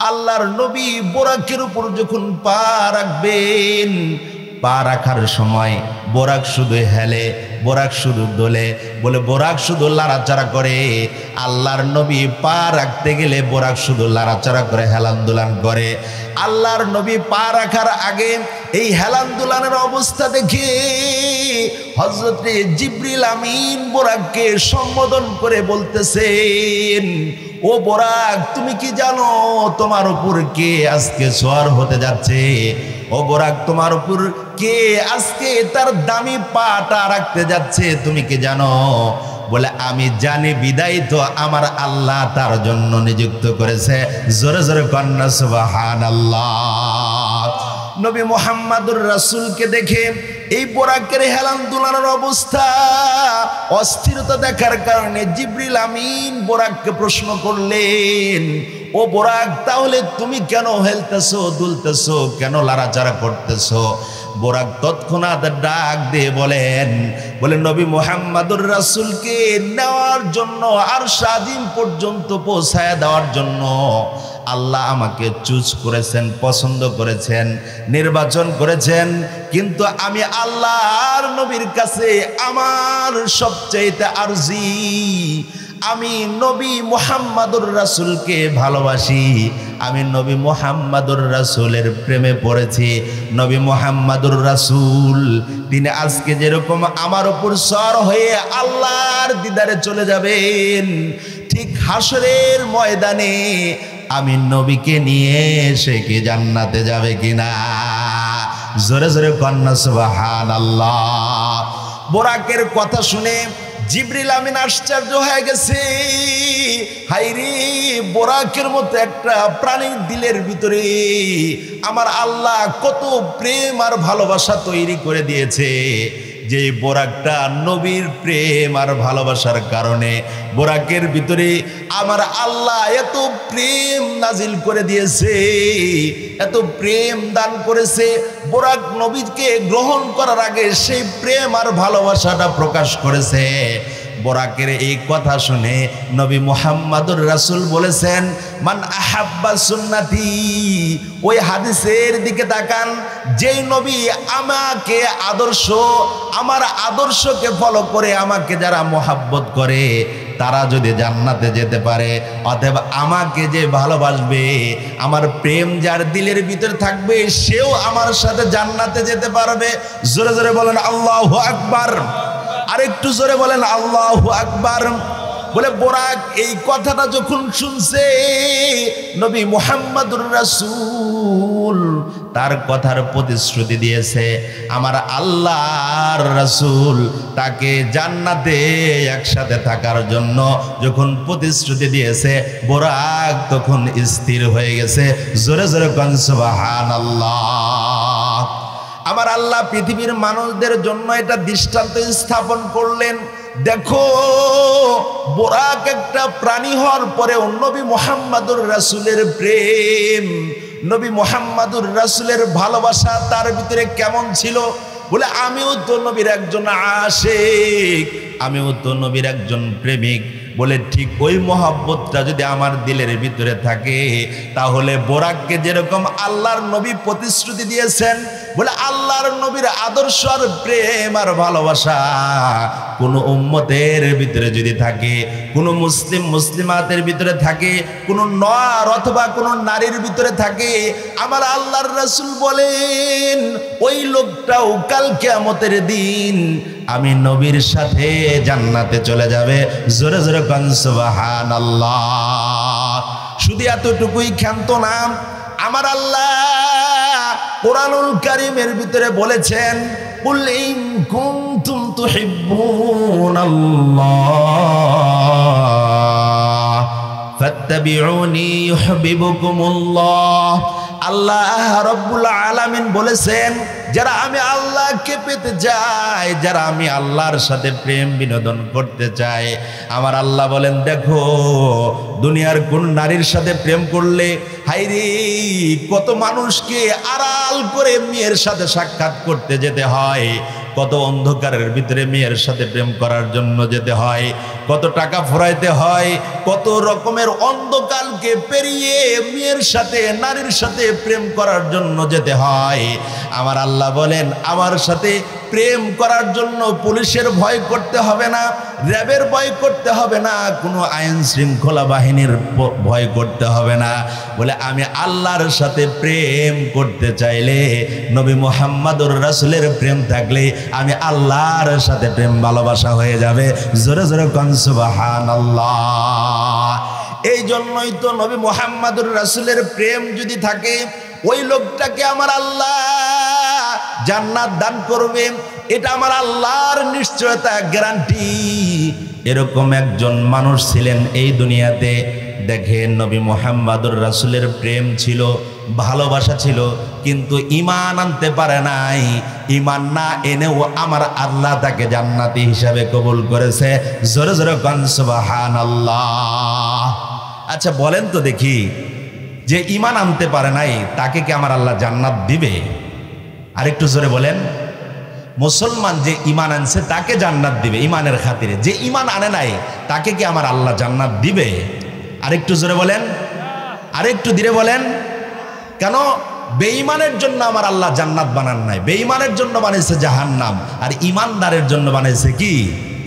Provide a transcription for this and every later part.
আল্লাহর নবী বোরাকের উপর যখন পা রাখবেন, পা রাখার সময় বোরাক শুধু হেলে, বোরাক শুধু দোলে, বলে বোরাক শুধু লাড়াচাড়া করে। আল্লাহর নবী পা রাখতে গেলে বোরাক শুধু লাড়াচাড়া করে, হেলান দুলান করে। আল্লাহর নবী পা রাখার আগে এই হেলান দুলানের অবস্থা দেখে হযরতে জিবরিল আমিন বোরাককে সম্বোধন করে বলতেছেন, ও বোরাক, তুমি কি জানো তোমার উপর কে আজকে সওয়ার হতে যাচ্ছে? ও বোরাক, তোমার উপর কে আজকে তার দামি পাটা রাখতে যাচ্ছে, তুমি কি জানো? বলে, আমি জানি, বিদায় তো আমার আল্লাহ তার জন্য নিযুক্ত করেছে। জোরে জোরে কন্যা সুবহানাল্লাহ। নবী মুহাম্মদুর রাসূলকে দেখে এই বোরাকের হেলান দুলানোর অবস্থা, অস্থিরতা দেখার কারণে জিবরিল আমিন বোরাককে প্রশ্ন করলেন, ও বোরাক, তাহলে তুমি কেন হেলতেছো, দুলতেছো, কেন লাড়াচাড়া করতেছো? বোরাক তৎক্ষণাৎ ডাক দিয়ে বলে নবী মুহাম্মদুর রাসূলকে নেওয়ার জন্য, আরশ আজিম পর্যন্ত পৌঁছায় দেওয়ার জন্য আল্লাহ আমাকে চুজ করেছেন, পছন্দ করেছেন, নির্বাচন করেছেন। কিন্তু আমি আল্লাহর নবীর কাছে আমার সবচাইতে আরজি, আমি নবী মুহাম্মদুর রাসূলকে ভালোবাসি, আমি নবী মুহাম্মদুর রাসূলের প্রেমে পড়েছি। নবী মুহাম্মদুর রাসূল তিনি আজকে যেরকম আমার উপর সওয়ার হয়ে আল্লাহর দিদারে চলে যাবেন, ঠিক হাসরের ময়দানে আমি নবীকে নিয়ে সে কি জান্নাতে যাবে কিনা? জোরে জোরে কন্যা সুবহানাল্লাহ। বোরাকের কথা শুনে জিবরিল আমিন আশ্চর্য হয়ে গেছে। হায়রে, বোরাকের মতো একটা প্রাণীর দিলের ভিতরে আমার আল্লাহ কত প্রেম আর ভালোবাসা তৈরি করে দিয়েছে, যে বোরাকটা নবীর প্রেম আর ভালোবাসার কারণে বোরাকের ভিতরে আমার আল্লাহ এত প্রেম নাজিল করে দিয়েছে, এত প্রেম দান করেছে। বোরাক নবীকে গ্রহণ করার আগে সেই প্রেম আর ভালোবাসাটা প্রকাশ করেছে। বোরাকের এই কথা শুনে নবী মুহাম্মদুর রাসূল বলেছেন, মান আহাব্বা সুন্নতি। ওই হাদিসের দিকে তাকান, যেই নবী আমাকে আমার আদর্শকে ফলো করে আমাকে যারা মোহাব্বত করে তারা যদি জান্নাতে যেতে পারে, অতএব আমাকে যে ভালোবাসবে, আমার প্রেম যার দিলের ভিতরে থাকবে, সেও আমার সাথে জান্নাতে যেতে পারবে। জোরে জোরে বলেন আল্লাহু আকবার। আরেকটু জোরে বলেন আল্লাহু আকবার। বলে বোরাক এই কথাটা যখন শুনছে, নবী মুহাম্মদুর রাসূল তার কথার প্রতিশ্রুতি দিয়েছে, আমার আল্লাহর রাসূল তাকে জান্নাতে একসাথে থাকার জন্য যখন প্রতিশ্রুতি দিয়েছে, বোরাক তখন স্থির হয়ে গেছে। জোরে জোরে কোন সুবহানাল্লাহ। আমার আল্লাহ পৃথিবীর মানুষদের জন্য এটা দৃষ্টান্ত স্থাপন করলেন। দেখো, বোরাক একটা প্রাণী হওয়ার পরে নবী মুহাম্মদুর রাসূলের প্রেম, নবী মুহাম্মদুর রাসূলের ভালোবাসা তার ভিতরে কেমন ছিল। বলে, আমিও তো নবীর একজন আশিক, আমিও তো নবীর একজন প্রেমিক। বলে, ঠিক ওই মহব্বতটা যদি আমার দিলের ভিতরে থাকে, তাহলে বোরাককে যেরকম আল্লাহর নবী প্রতিশ্রুতি দিয়েছেন, বলে আল্লাহর নবীর আদর্শ আর প্রেম আর ভালোবাসা কোনো উম্মতের ভিতরে যদি থাকে, কোনো মুসলিমাতের ভিতরে থাকে, কোনো নর অথবা কোনো নারীর ভিতরে থাকে, আমার আল্লাহর রাসূল বলেন ওই লোকটাও কাল কিয়ামতের দিন আমি নবীর সাথে জান্নাতে চলে যাবে। জোরে জোরে কোন সুবহানাল্লাহ। শুধু এতটুকুই ক্ষান্ত না, আমার আল্লাহ কোরআনুল কারীমের ভিতরে বলেছেন, কুল ইন কুনতুম তুহিব্বুনাল্লাহ ফাত্তাবিউনি ইউহিব্বুকুমুল্লাহ। আল্লাহ রাব্বুল আলামিন বলেছেন, যারা আমি আল্লাহকে পেতে চাই, যারা আমি আল্লাহর সাথে প্রেম বিনোদন করতে চাই, আমার আল্লাহ বলেন, দেখো দুনিয়ার কোন নারীর সাথে প্রেম করলে, হায়রে কত মানুষকে আড়াল করে মেয়ের সাথে সাক্ষাৎ করতে যেতে হয়, কত অন্ধকারের ভিতরে মেয়ের সাথে প্রেম করার জন্য যেতে হয়, কত টাকা ফুরাইতে হয়, কত রকমের অন্ধকারকে পেরিয়ে মেয়ের সাথে নারীর সাথে প্রেম করার জন্য যেতে হয়। আমার আল্লাহ বলেন আমার সাথে প্রেম করার জন্য পুলিশের ভয় করতে হবে না, র্যাবের ভয় করতে হবে না, কোনো আইন শৃঙ্খলা বাহিনীর ভয় করতে হবে না। বলে আমি আল্লাহর সাথে প্রেম করতে চাইলে, নবী মুহাম্মদুর রাসূলের প্রেম থাকলে আমি আল্লাহর সাথে প্রেম ভালোবাসা হয়ে যাবে। জোরে জোরে কোন সুবহানাল্লাহ। এই জন্যই তো নবী মুহাম্মদুর রাসূলের প্রেম যদি থাকে ওই লোকটাকে আমার আল্লাহ জান্নাত দান করবে, এটা আমার আল্লাহর নিশ্চয়তা, গ্যারান্টি। এরকম একজন মানুষ ছিলেন এই দুনিয়াতে। দেখেন নবী মুহাম্মদুর রাসূলের প্রেম ছিল, ভালোবাসা ছিল, কিন্তু ঈমান আনতে পারে নাই। ঈমান না এনেও আমার আল্লাহ তাকে জান্নাতি হিসাবে কবুল করেছে। জোরে জোরে কোন সুবহানাল্লাহ। আচ্ছা বলেন তো দেখি, যে ঈমান আনতে পারে নাই তাকে কি আমার আল্লাহ জান্নাত দিবে? আরেকটু জোরে বলেন। মুসলমান যে ঈমান আনছে তাকে জান্নাত দিবে ঈমানের খাতিরে, যে ঈমান আনে নাই তাকে কি আমার আল্লাহ জান্নাত দিবে? আরেকটু জোরে বলেন, আরেকটু ধীরে বলেন। কেন? বেঈমানের জন্য আমার আল্লাহ জান্নাত বানান নাই, বেঈমানের জন্য বানিয়েছে জাহান্নাম, আর ঈমানদারের জন্য বানিয়েছে কি?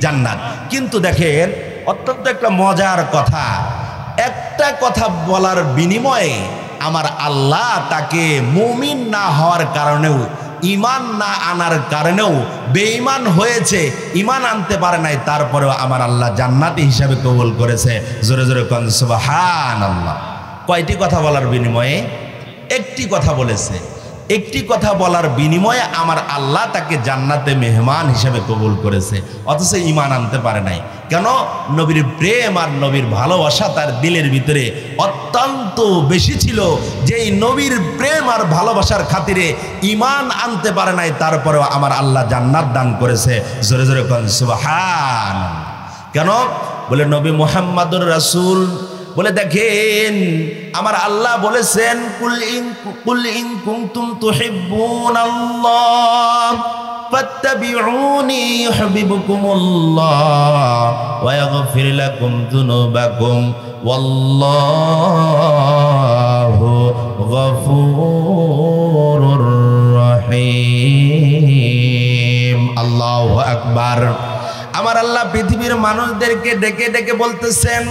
জান্নাত। কিন্তু দেখেন অত্যন্ত একটা মজার কথা, একটা কথা বলার বিনিময়ে আমার আল্লাহ তাকে মুমিন না হওয়ার কারণেও, ঈমান না আনার কারণেও, বেঈমান হয়েছে, ঈমান আনতে পারে নাই, তারপরেও আমার আল্লাহ জান্নাতি হিসাবে কবুল করেছে। জোরে জোরে কোন সুবহানাল্লাহ। কয়টি কথা বলার বিনিময়ে? একটি কথা বলেছে। একটি কথা বলার বিনিময়ে আমার আল্লাহ তাকে জান্নাতে মেহমান হিসেবে কবুল করেছে, অথচ ঈমান আনতে পারে নাই। কেন? নবীর প্রেম আর নবীর ভালোবাসা তার দিলের ভিতরে অত্যন্ত বেশি ছিল, যে এই নবীর প্রেম আর ভালোবাসার খাতিরে ঈমান আনতে পারে নাই, তারপরেও আমার আল্লাহ জান্নাত দান করেছে। জোরে জোরে কোন সুবহানাল্লাহ। কেন? বলে নবী মুহাম্মদুর রাসূল বলে দেখেন আমার আল্লাহ বলেছেন কুল ইন কুনতুম তুহিব্বুনাল্লাহ ফাত্তাবিউনি ইউহিব্বুকুমুল্লাহ ওয়া ইয়াগফির লাকুম যুনুবাকুম ওয়াল্লাহু গফুরুর রহিম। আল্লাহু আকবার। আমার আল্লাহ পৃথিবীর মানুষদেরকে ডেকে ডেকে বলতেছেন,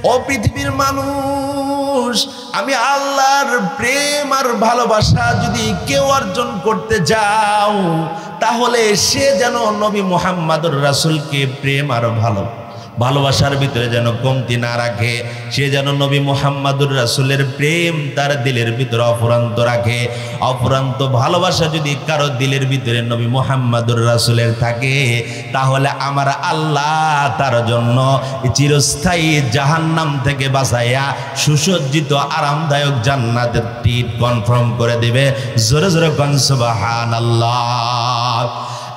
ও পৃথিবীর মানুষ, আমি আল্লাহর প্রেম আর ভালোবাসা যদি কেউ অর্জন করতে যাও, তাহলে সে যেন নবী মুহাম্মদুর রাসূলকে প্রেম আর ভালোবাসার ভিতরে যেন কমতি না রাখে, সে যেন নবী মুহাম্মদুর রাসূলের প্রেম তার দিলের ভিতরে অফুরন্ত রাখে। অফুরন্ত ভালোবাসা যদি কারো দিলের ভিতরে নবী মুহাম্মদুর রাসূলের থাকে, তাহলে আমার আল্লাহ তার জন্য চিরস্থায়ী জাহান্নাম থেকে বাঁচাইয়া সুসজ্জিত আরামদায়ক জান্নাতের টিট কনফার্ম করে দিবে। জোরে জোরে কোন সুবহানাল্লাহ।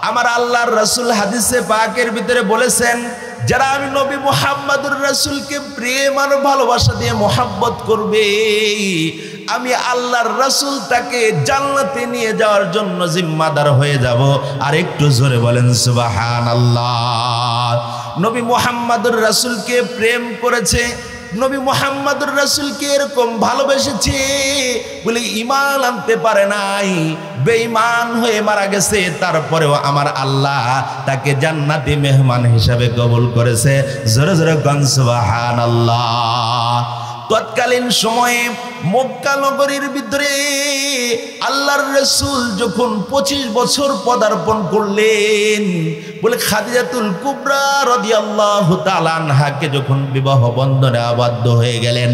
আমার আল্লাহর রাসূল হাদিসে পাকের ভিতরে বলেছেন, যারা আমি নবী মুহাম্মদুর রাসূলকে প্রেম আর ভালোবাসা দিয়ে মোহাব্বত করবে, আমি আল্লাহর রাসূল তাকে জান্নাতে নিয়ে যাওয়ার জন্য জিম্মাদার হয়ে যাব। আর একটু জোরে বলেন সুবহানাল্লাহ। নবী মুহাম্মদুর রাসূলকে প্রেম করেছে, নবী মুহাম্মদুর রাসূলকে এরকম ভালোবেসেছে বলে ঈমান আনতে পারে নাই, বেঈমান হয়ে মারা গেছে, তারপরেও আমার আল্লাহ তাকে জান্নাতি মেহমান হিসাবে কবুল করেছে। জোরে জোরে কোন সুবহানাল্লাহ। তৎকালীন সময়ে মক্কা নগরীর ভিতরে আল্লাহর রাসূল যখন 25 বছর পদার্পণ করলেন, বলে খাদিজাতুল কুবরা রাদিয়াল্লাহু তাআলা আনহাকে যখন বিবাহ বন্ধনে আবদ্ধ হয়ে গেলেন,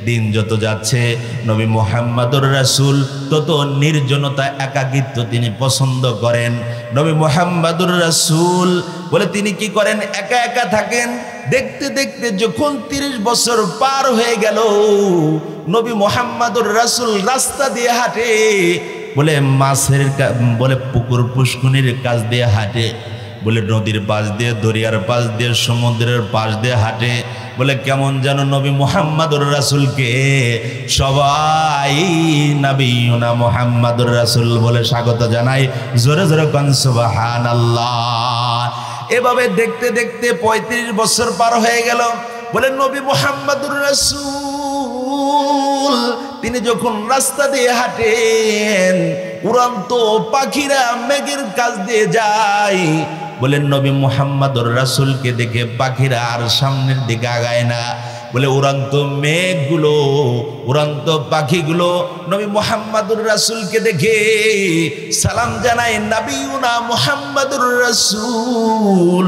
দিন যত যাচ্ছে নবী মুহাম্মদুর রাসূল তত নির্জনতা, একাকিত্ব তিনি পছন্দ করেন। নবী মুহাম্মদুর রাসূল বলে তিনি কি করেন? একা একা থাকেন। দেখতে দেখতে যখন 30 বছর পার হয়ে গেল, নবী মুহাম্মদুর রাসূল রাস্তা দিয়ে হাঁটে, বলে মাছের বলে পুকুর পুষ্কুনির কাছ দিয়ে হাঁটে, বলে নদীর পাশ দিয়ে, দরিয়ার পাশ দিয়ে, সমুদ্রের পাশ দিয়ে হাঁটে। বলে কেমন যেন নবী মুহাম্মাদুর রাসূলকে সবাই নবিয়ুনা মুহাম্মাদুর রাসূল বলে স্বাগত জানায়। জোরে জোরে কোন সুবহানাল্লাহ। এভাবে দেখতে দেখতে 35 বছর পার হয়ে গেল। বলে নবী মুহাম্মাদুর রাসূল তিনি যখন রাস্তা দিয়ে হাঁটেন, উড়ন্ত পাখিরা মেঘের কাছ দিয়ে যায়। বলেন নবী মুহাম্মাদুর রাসূলকে দেখে পাখিরা আর সামনের দিকে আগায় না। বলে উড়ন্ত মেঘগুলো, উড়ন্ত পাখিগুলো নবী মুহাম্মাদুর রাসূলকে দেখে সালাম জানায়, নবিয়ুনা মুহাম্মাদুর রাসূল,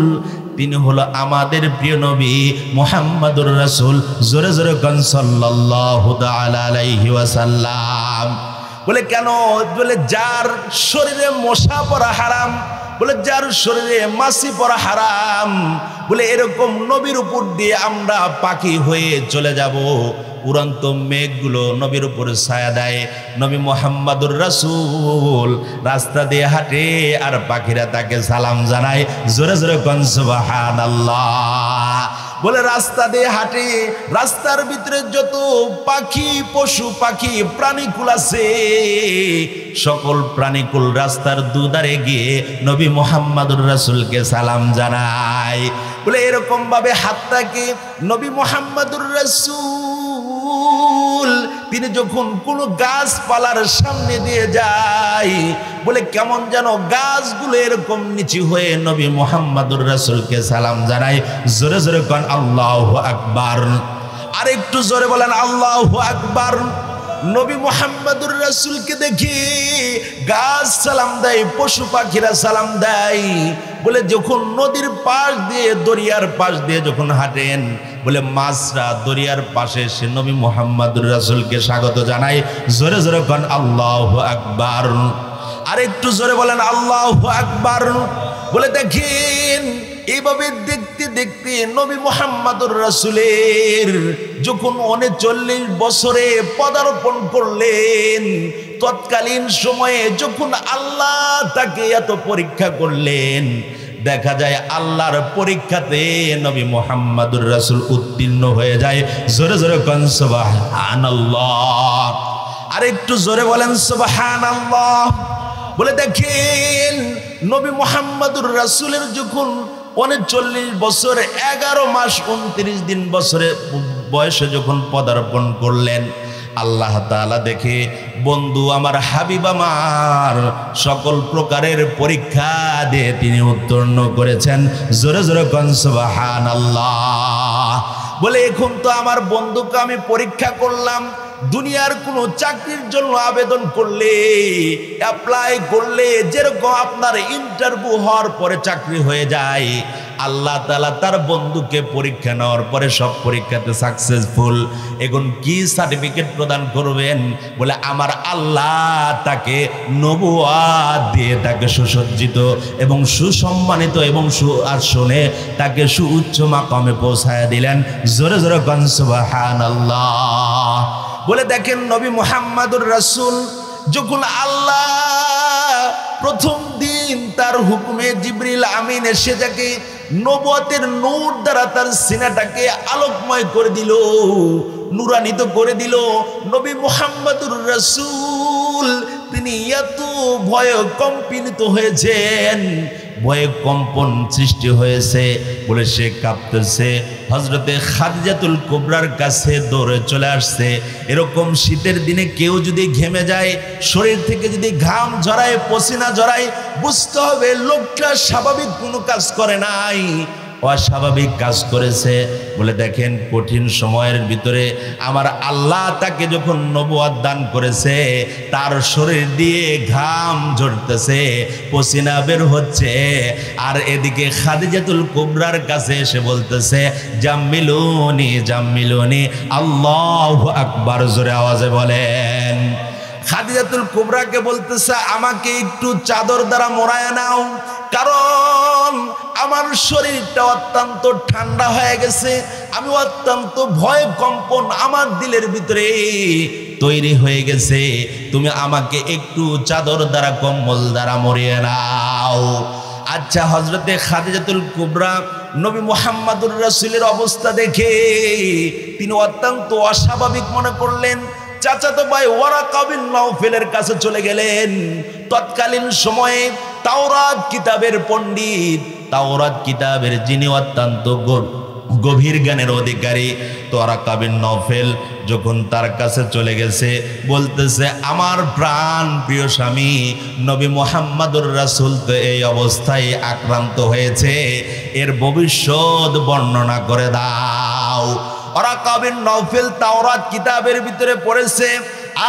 তিনি হলো আমাদের প্রিয় নবী মুহাম্মাদুর রাসূল। জোরে জোরে কোন সাল্লাল্লাহু তাআলা আলাইহি ওয়াসাল্লাম। বলে কেন? বলে যার শরীরে মশা পড়া হারাম, বলে যার শরীরে মাছি পড়া হারাম, বলে এরকম নবীর উপর দিয়ে আমরা পাখি হয়ে চলে যাব। উড়ন্ত মেঘগুলো নবীর উপর ছায়া দেয়। নবী মুহাম্মাদুর রাসূল রাস্তা দিয়ে হাঁটে আর পাখিরা তাকে সালাম জানায়। জোরে জোরে কোন সুবহানাল্লাহ। বলে রাস্তা দিয়ে হাঁটে, রাস্তার ভিতরে যত পাখি, পশু পাখি, প্রাণীকুল আছে, সকল প্রাণীকুল রাস্তার দুধারে গিয়ে নবী মুহাম্মাদুর রাসূলকে সালাম জানায়। বলে এরকম ভাবে হাতটাকে নবী মুহাম্মাদুর রাসূল তিনি যখন কোনো গাছপালার সামনে দিয়ে যায়, বলে কেমন যেন গাছগুলো এরকম নিচু হয়ে নবী মুহাম্মাদুর রাসূলকে সালাম জানায়। জোরে জোরে কোন আল্লাহু আকবার। আর একটু জোরে বলেন আল্লাহু আকবার। নবী মুহাম্মাদুর রাসূলকে দেখে গাছ সালাম দেয়, পশু পাখিরা সালাম দেয়। বলে যখন নদীর পাশ দিয়ে, দরিয়ার পাশ দিয়ে যখন হাঁটেন, বলে মাছরা দরিয়ার পাশে এসে নবী মুহাম্মাদুর রাসূলকে স্বাগত জানায়। জোরে জোরে কোন আল্লাহু আকবার। আর একটু জোরে বলেন আল্লাহু আকবার। বলে দেখেন এইভাবে দেখতে দেখতে নবী মুহাম্মাদুর রাসূলের যখন 39 বছরে পদার্পণ করলেন, তৎকালীন সময়ে যখন আল্লাহ তাকে এত পরীক্ষা করলেন, দেখা যায় আল্লাহর পরীক্ষাতে নবী মুহাম্মাদুর রাসূল উত্তীর্ণ হয়ে যায়। জোরে জোরে কোন সুবহানাল্লাহ। আর একটু জোরে বলেন সুবহানাল্লাহ। বলে দেখেন নবী মুহাম্মাদুর রাসূলের যখন 39 বছর 11 মাস 29 দিন বছরে বয়সে যখন পদার্পণ করলেন, আল্লাহ তাআলা দেখে বন্ধু আমার, হাবিব আমার সকল প্রকারের পরীক্ষা দিয়ে তিনি উত্তীর্ণ করেছেন। জোরে জোরে কোন সুবহানাল্লাহ। বলে এখন তো আমার বন্ধুকে আমি পরীক্ষা করলাম, দুনিয়ার কোনো চাকরির জন্য আবেদন করলে, অ্যাপ্লাই করলে যেরকম আপনার ইন্টারভিউ হওয়ার পরে চাকরি হয়ে যায়, আল্লাহ তাআলা তার বন্ধুকে পরীক্ষা নেওয়ার পরে সব পরীক্ষাতে সাকসেসফুল। এখন কি সার্টিফিকেট প্রদান করবেন? বলে আমার আল্লাহ তাকে নবুয়ত দিয়ে তাকে সুসজ্জিত এবং সুসম্মানিত এবং সুআসনে তাকে সুউচ্চ মাকামে পৌঁছায় দিলেন। জোরে জোরে কোন সুবহানাল্লাহ। বলে দেখেন নবী মুহাম্মাদুর রাসূল যখন আল্লাহ প্রথম দিন তার হুকুমে জিবরিল আমিন এসে যাকে নবুয়তের নূর দ্বারা তার সিনাটাকে আলোকময় করে দিল, নূরান্বিত করে দিল, নবী মুহাম্মাদুর রাসূল তিনি এত ভয়ে কম্পিত হয়েছেন, ভয়ে কম্পন সৃষ্টি হয়েছে। বলে সে কাঁপতেছে, হযরতে খাদিজাতুল কুবরার কাছে দৌড়ে চলে আসছে। এরকম শীতের দিনে কেউ যদি ঘেমে যায়, শরীর থেকে যদি ঘাম ঝরায়, পসিনা ঝরায়, বুঝতে হবে লোকটা স্বাভাবিক কোনো কাজ করে নাই, অস্বাভাবিক কাজ করেছে। বলে দেখেন কঠিন সময়ের ভিতরে আমার আল্লাহ তাকে যখন নবুয়ত দান করেছে, তার শরীর দিয়ে ঘাম ঝরতেছে, পসিনা বের হচ্ছে, আর এদিকে খাদিজাতুল কুবরার কাছে এসে বলতেছে জাম্মিলুনি জাম্মিলুনি, আল্লাহু আকবার। জোরে আওয়াজে বলেন। খাদিজাতুল কুবরাকে বলতেছে আমাকে একটু চাদর দ্বারা মোড়ায় নাও, কারণ আমার শরীরটা অত্যন্ত ঠান্ডা হয়ে গেছে, আমি অত্যন্ত ভয় কম্পন আমার দিলের ভিতরে তৈরি হয়ে গেছে, তুমি আমাকে একটু চাদর দ্বারা, কম্বল দ্বারা মোড়িয়ে নাও। আচ্ছা, হযরতে খাদিজাতুল কুবরা নবী মুহাম্মদুর রাসূলের অবস্থা দেখে তিনি অত্যন্ত অস্বাভাবিক মনে করলেন। চাচাতো ভাই ওয়ারাকা বিন নওফেলের কাছে চলে গেলেন। তৎকালীন সময়ে তাওরাত কিতাবের পণ্ডিত, তাওরাত কিতাবের যিনি অত্যন্ত গভীর জ্ঞানের অধিকারী, ওয়ারাকা বিন নওফেল যখন তার কাছে চলে গেছে, বলতেছে আমার প্রাণ প্রিয় স্বামী নবী মুহাম্মদুর রাসূল তো এই অবস্থায় আক্রান্ত হয়েছে, এর ভবিষ্যৎ বর্ণনা করে দাও। ওয়ারাকা বিন নওফেল তাওরাত কিতাবের ভিতরে পড়েছে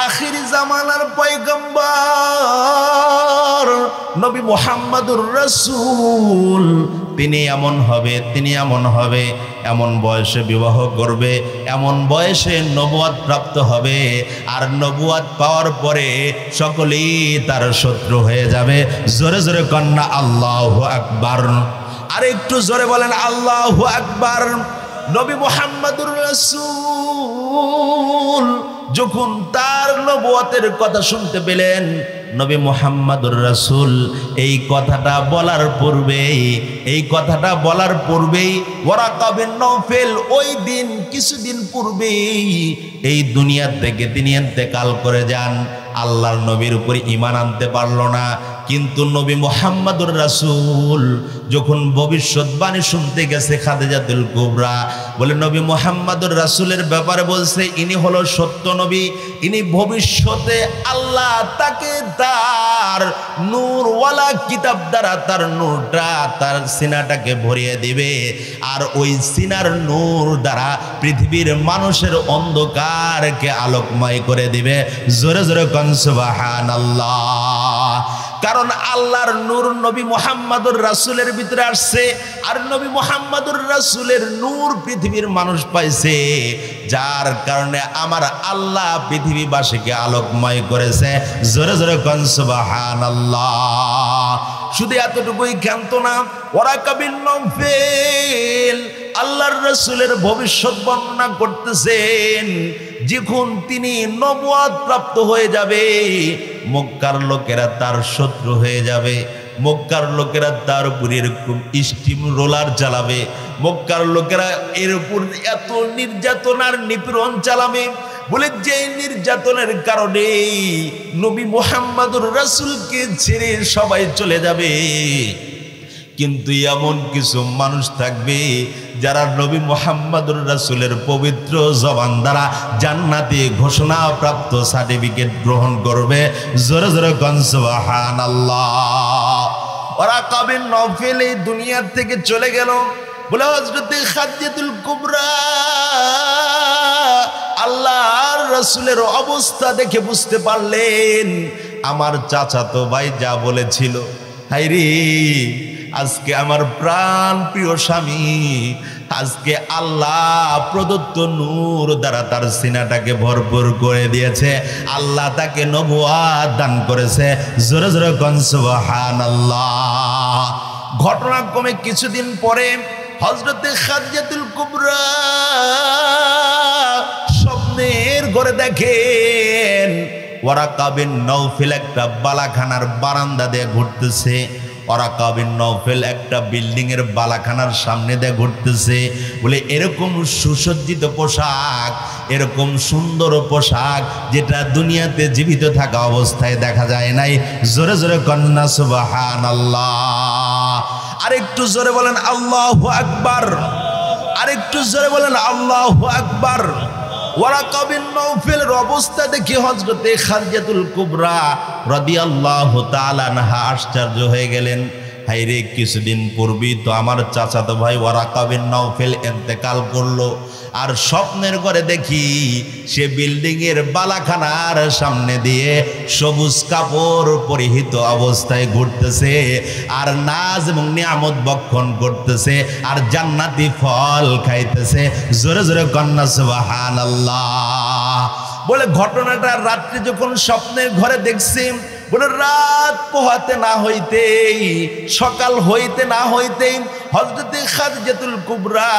আখির জামানার পয়গম্বর নবী মুহাম্মদুর রাসূল তিনি এমন হবে, তিনি এমন হবে, এমন বয়সে বিবাহ করবে, এমন বয়সে নবুয়ত প্রাপ্ত হবে, আর নবুয়ত পাওয়ার পরে সকলেই তার শত্রু হয়ে যাবে। জোরে জোরে কন্যা আল্লাহু আকবার। আর একটু জোরে বলেন আল্লাহু আকবার। নবী মুহাম্মদুর রাসূল যখন তার নবুয়তের কথা শুনতে পেলেন, নবী মুহাম্মদুর রাসূল এই কথাটা বলার পূর্বেই ওয়ারাকা বিন নওফেল ওই দিন কিছুদিন পূর্বেই এই দুনিয়া থেকে তিনি ইন্তেকাল করে যান। আল্লাহর নবীর উপর ঈমান আনতে পারল না, কিন্তু নবী মুহাম্মদুর রাসূল যখন ভবিষ্যৎবাণী শুনতে গেছে খাদিজাতুল কুবরা বলে নবী মুহাম্মদুর রাসূলের ব্যাপারে বলছে ইনি হলো সত্য নবী, ইনি ভবিষ্যতে আল্লাহ তাকে তার নূরওয়ালা কিতাব দ্বারা তার নূরটা তার সিনাটাকে ভরিয়ে দিবে, আর ওই সিনার নূর দ্বারা পৃথিবীর মানুষের অন্ধকারকে আলোকময় করে দিবে। জোরে জোরে কোন সুবহানাল্লাহ। কারণ আল্লাহর নূর নবী মুহাম্মদুর রাসূলের ভিতরে আসছে, আর নবী মুহাম্মদুর রাসূলের নূর পৃথিবীর মানুষ পাইছে, যার কারণে আমার আল্লাহ পৃথিবীবাসীকে আলোকময় করেছে। জোরে জোরে কোন সুবহানাল্লাহ। শুধু এতটুকুই ক্ষান্ত না, ওয়ারাকা বিন নওফেল আল্লাহর রাসূলের ভবিষ্যৎ বর্ণনা করতেছেন। যখন তিনি নবুয়ত প্রাপ্ত হয়ে যাবে, মক্কার লোকেরা তার শত্রু হয়ে যাবে, মক্কার লোকেরা তার উপর এরকম স্টিম রোলার চালাবে, মক্কার লোকেরা এর উপর এত নির্যাতন আর নিপীড়ন চালাবে, বলে যে নির্যাতনের কারণে নবী মুহাম্মদুর রাসূলকে ছেড়ে সবাই চলে যাবে। কিন্তু এমন কিছু মানুষ থাকবে যারা নবী মুহাম্মদুর রাসূলের পবিত্র জবান দ্বারা জান্নাতি ঘোষণা প্রাপ্ত সার্টিফিকেট গ্রহণ করবে। জোরে জোরে কোন সুবহানাল্লাহ। ওয়ারাকা বিন নওফেল এই দুনিয়া থেকে চলে গেল বলে হযরতে খাদিজাতুল কুবরা আল্লাহর রাসূলের অবস্থা দেখে বুঝতে পারলেন আমার চাচাতো ভাই যা বলেছিল, হায়রে আজকে আমার প্রাণ প্রিয় স্বামী আজকে আল্লাহ প্রদত্ত নূর দ্বারা তার সিনাটাকে ভরপুর করে দিয়েছে, আল্লাহ তাকে নবুয়ত দান করেছে। জোরে জোরে কোন সুবহানাল্লাহ। ঘটনাক্রমে কিছুদিন পরে হযরতে খাদিজাতুল কুবরা স্বপ্নের ঘরে দেখেন ওয়ারাকা বিন নওফেল একটা বালাখানার বারান্দা দিয়ে ঘুরতেছে। ওয়ারাকা বিন নওফেল একটা বিল্ডিং এর বালাখানার সামনে দিয়ে ঘুরতেছে। বলে এরকম সুসজ্জিত পোশাক, এরকম সুন্দর পোশাক যেটা দুনিয়াতে জীবিত থাকা অবস্থায় দেখা যায় নাই। জোরে জোরে কন্যা সুবহানাল্লাহ। আরেকটু জোরে বলেন আল্লাহু আকবার। আরেকটু জোরে বলেন আল্লাহু আকবার। ওয়ারাকা বিন নওফেলের অবস্থা দেখে হযরতে খাদিজাতুল কুবরা রাদিয়াল্লাহু তাআলা আনহা আশ্চর্য হয়ে গেলেন। হায়রে কিছুদিন পূর্বেই তো আমার চাচাতো ভাই ওয়ারাকা বিন নওফেল ইন্তেকাল করলো, আর স্বপ্নের ঘরে দেখি সে বিল্ডিং এর বালাখানার সামনে দিয়ে সবুজ কাপড় পরিহিত অবস্থায় ঘুরতেছে, আর নাজ এবং নিয়ামত ভক্ষণ করতেছে, আর জান্নাতি ফল খাইতেছে। জোরে জোরে কন্যা সুবহানাল্লাহ। বলে ঘটনাটা রাত্রে যখন স্বপ্নের ঘরে দেখছি, বলে রাত পোহাতে না হইতেই সকাল হইতে না হইতেই হযরতে খাদিজাতুল কুবরা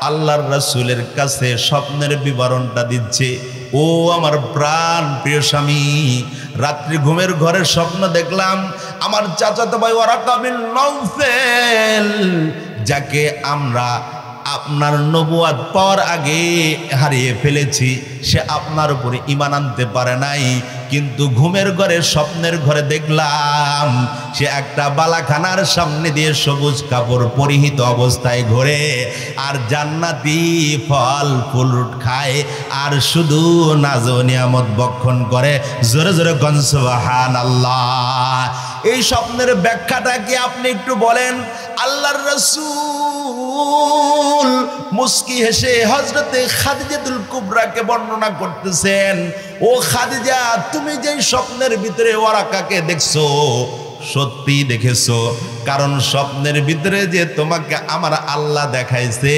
আল্লাহর রাসূলের কাছে স্বপ্নের বিবরণটা দিচ্ছে। ও আমার প্রাণ প্রিয় স্বামী, রাত্রি ঘুমের ঘরে স্বপ্ন দেখলাম আমার চাচাতো ভাই ওয়ারাকা বিন নওফেল, যাকে আমরা আপনার নবুয়াত পাওয়ার আগে হারিয়ে ফেলেছি, সে আপনার উপরে ঈমান আনতে পারে নাই, কিন্তু ঘুমের ঘরে স্বপ্নের ঘরে দেখলাম সে একটা বালাখানার সামনে দিয়ে সবুজ কাপড় পরিহিত অবস্থায় ঘোরে আর জান্নাতি ফল ফুল খায় আর শুধু নাজ ও নিয়ামত ভক্ষণ করে। জোরে জোরে কোন সুবহানাল্লাহ। এই স্বপ্নের ব্যাখ্যাটা কি আপনি একটু বলেন? আল্লাহর রাসূল মুস্কি হেসে হযরতে খাদিজাতুল কুবরাকে বর্ণনা করতেছেন, ও খাদিজা, তুমি যেই স্বপ্নের ভিতরে ওয়ারাকাকে দেখছো সত্যি দেখেছো, কারণ স্বপ্নের ভিতরে যে তোমাকে আমার আল্লাহ দেখাইছে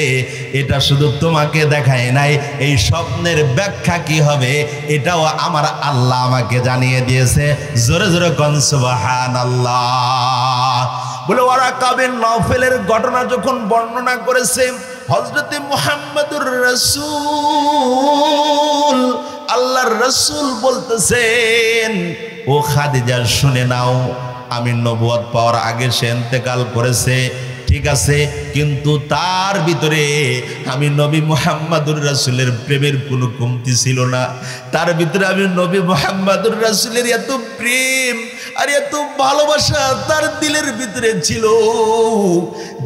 এটা শুধু তোমাকে দেখায় নাই, এই স্বপ্নের ব্যাখ্যা কি হবে এটাও আমার আল্লাহ আমাকে জানিয়ে দিয়েছে। জোরে জোরে কোন সুবহানাল্লাহ। বলে ওয়ারাকা বিন নওফেলের ঘটনা যখন বর্ণনা করেছে হযরতে মুহাম্মদুর রাসূল, আল্লাহর রাসূল বলতেছেন, ও খাদিজা শুনে নাও, আমি নবুয়ত পাওয়ার আগে সে ইন্তেকাল করেছে, ঠিক আছে, কিন্তু তার ভিতরে আমি নবী মুহাম্মদুর রাসূলের প্রেমের কোনো কমতি ছিল না। তার ভিতরে আমি নবী মুহাম্মদুর রাসূলের এত প্রেম আর এত ভালোবাসা তার দিলের ভিতরে ছিল,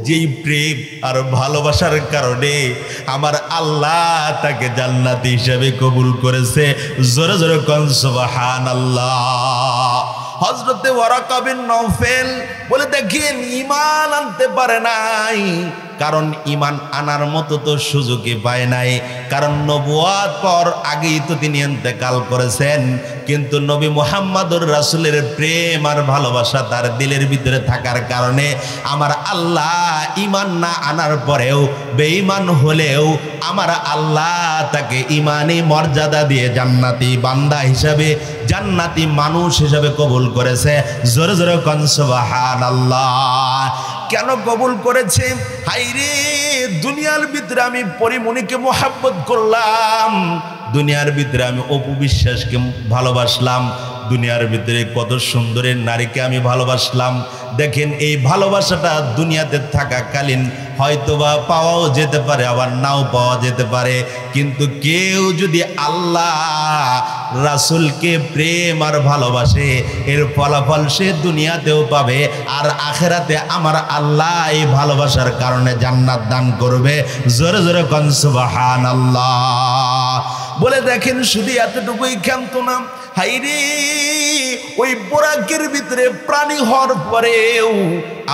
যেই প্রেম আর ভালোবাসার কারণে আমার আল্লাহ তাকে জান্নাতি হিসেবে কবুল করেছে। জোরে জোরে কোন সুবহানাল্লাহ। হযরতে ওয়ারাকা বিন নওফেল বলে, দেখেন ঈমান আনতে পারে নাই, কারণ ঈমান আনার মতো তো সুযোগই পায় নাই, কারণ নবুয়ত পাওয়ার আগেই তো তিনি ইন্তেকাল করেছেন, কিন্তু নবী মুহাম্মদুর রাসূলের প্রেম আর ভালোবাসা তার দিলের ভিতরে থাকার কারণে আমার আল্লাহ ঈমান না আনার পরেও, বেঈমান হলেও আমার আল্লাহ তাকে ঈমানি মর্যাদা দিয়ে জান্নাতি বান্দা হিসাবে, জান্নাতি মানুষ হিসাবে কবুল করেছে। জোরে জোরে কোন সুবহানাল্লাহ। কেন কবুল করেছে? হাইরে, দুনিয়ার ভিতরে আমি পরিমণিকে মোহাব্বত করলাম, দুনিয়ার ভিতরে আমি অপু বিশ্বাসকে ভালোবাসলাম, দুনিয়ার ভিতরে কত সুন্দরের নারীকে আমি ভালোবাসলাম। দেখেন, এই ভালোবাসাটা দুনিয়াতে থাকাকালীন হয়তোবা পাওয়াও যেতে পারে, আবার নাও পাওয়া যেতে পারে, কিন্তু কেউ যদি আল্লাহ রাসূলকে প্রেম আর ভালোবাসে এর ফলাফল সে দুনিয়াতেও পাবে, আর আখেরাতে আমার আল্লাহ এই ভালোবাসার কারণে জান্নাত দান করবে। জোরে জোরে কোন সুবহানাল্লাহ। বলে দেখেন, শুধু এতটুকুই ক্ষান্ত না, হাইরে ওই বোরাকের ভিতরে প্রাণী হওয়ার পরেও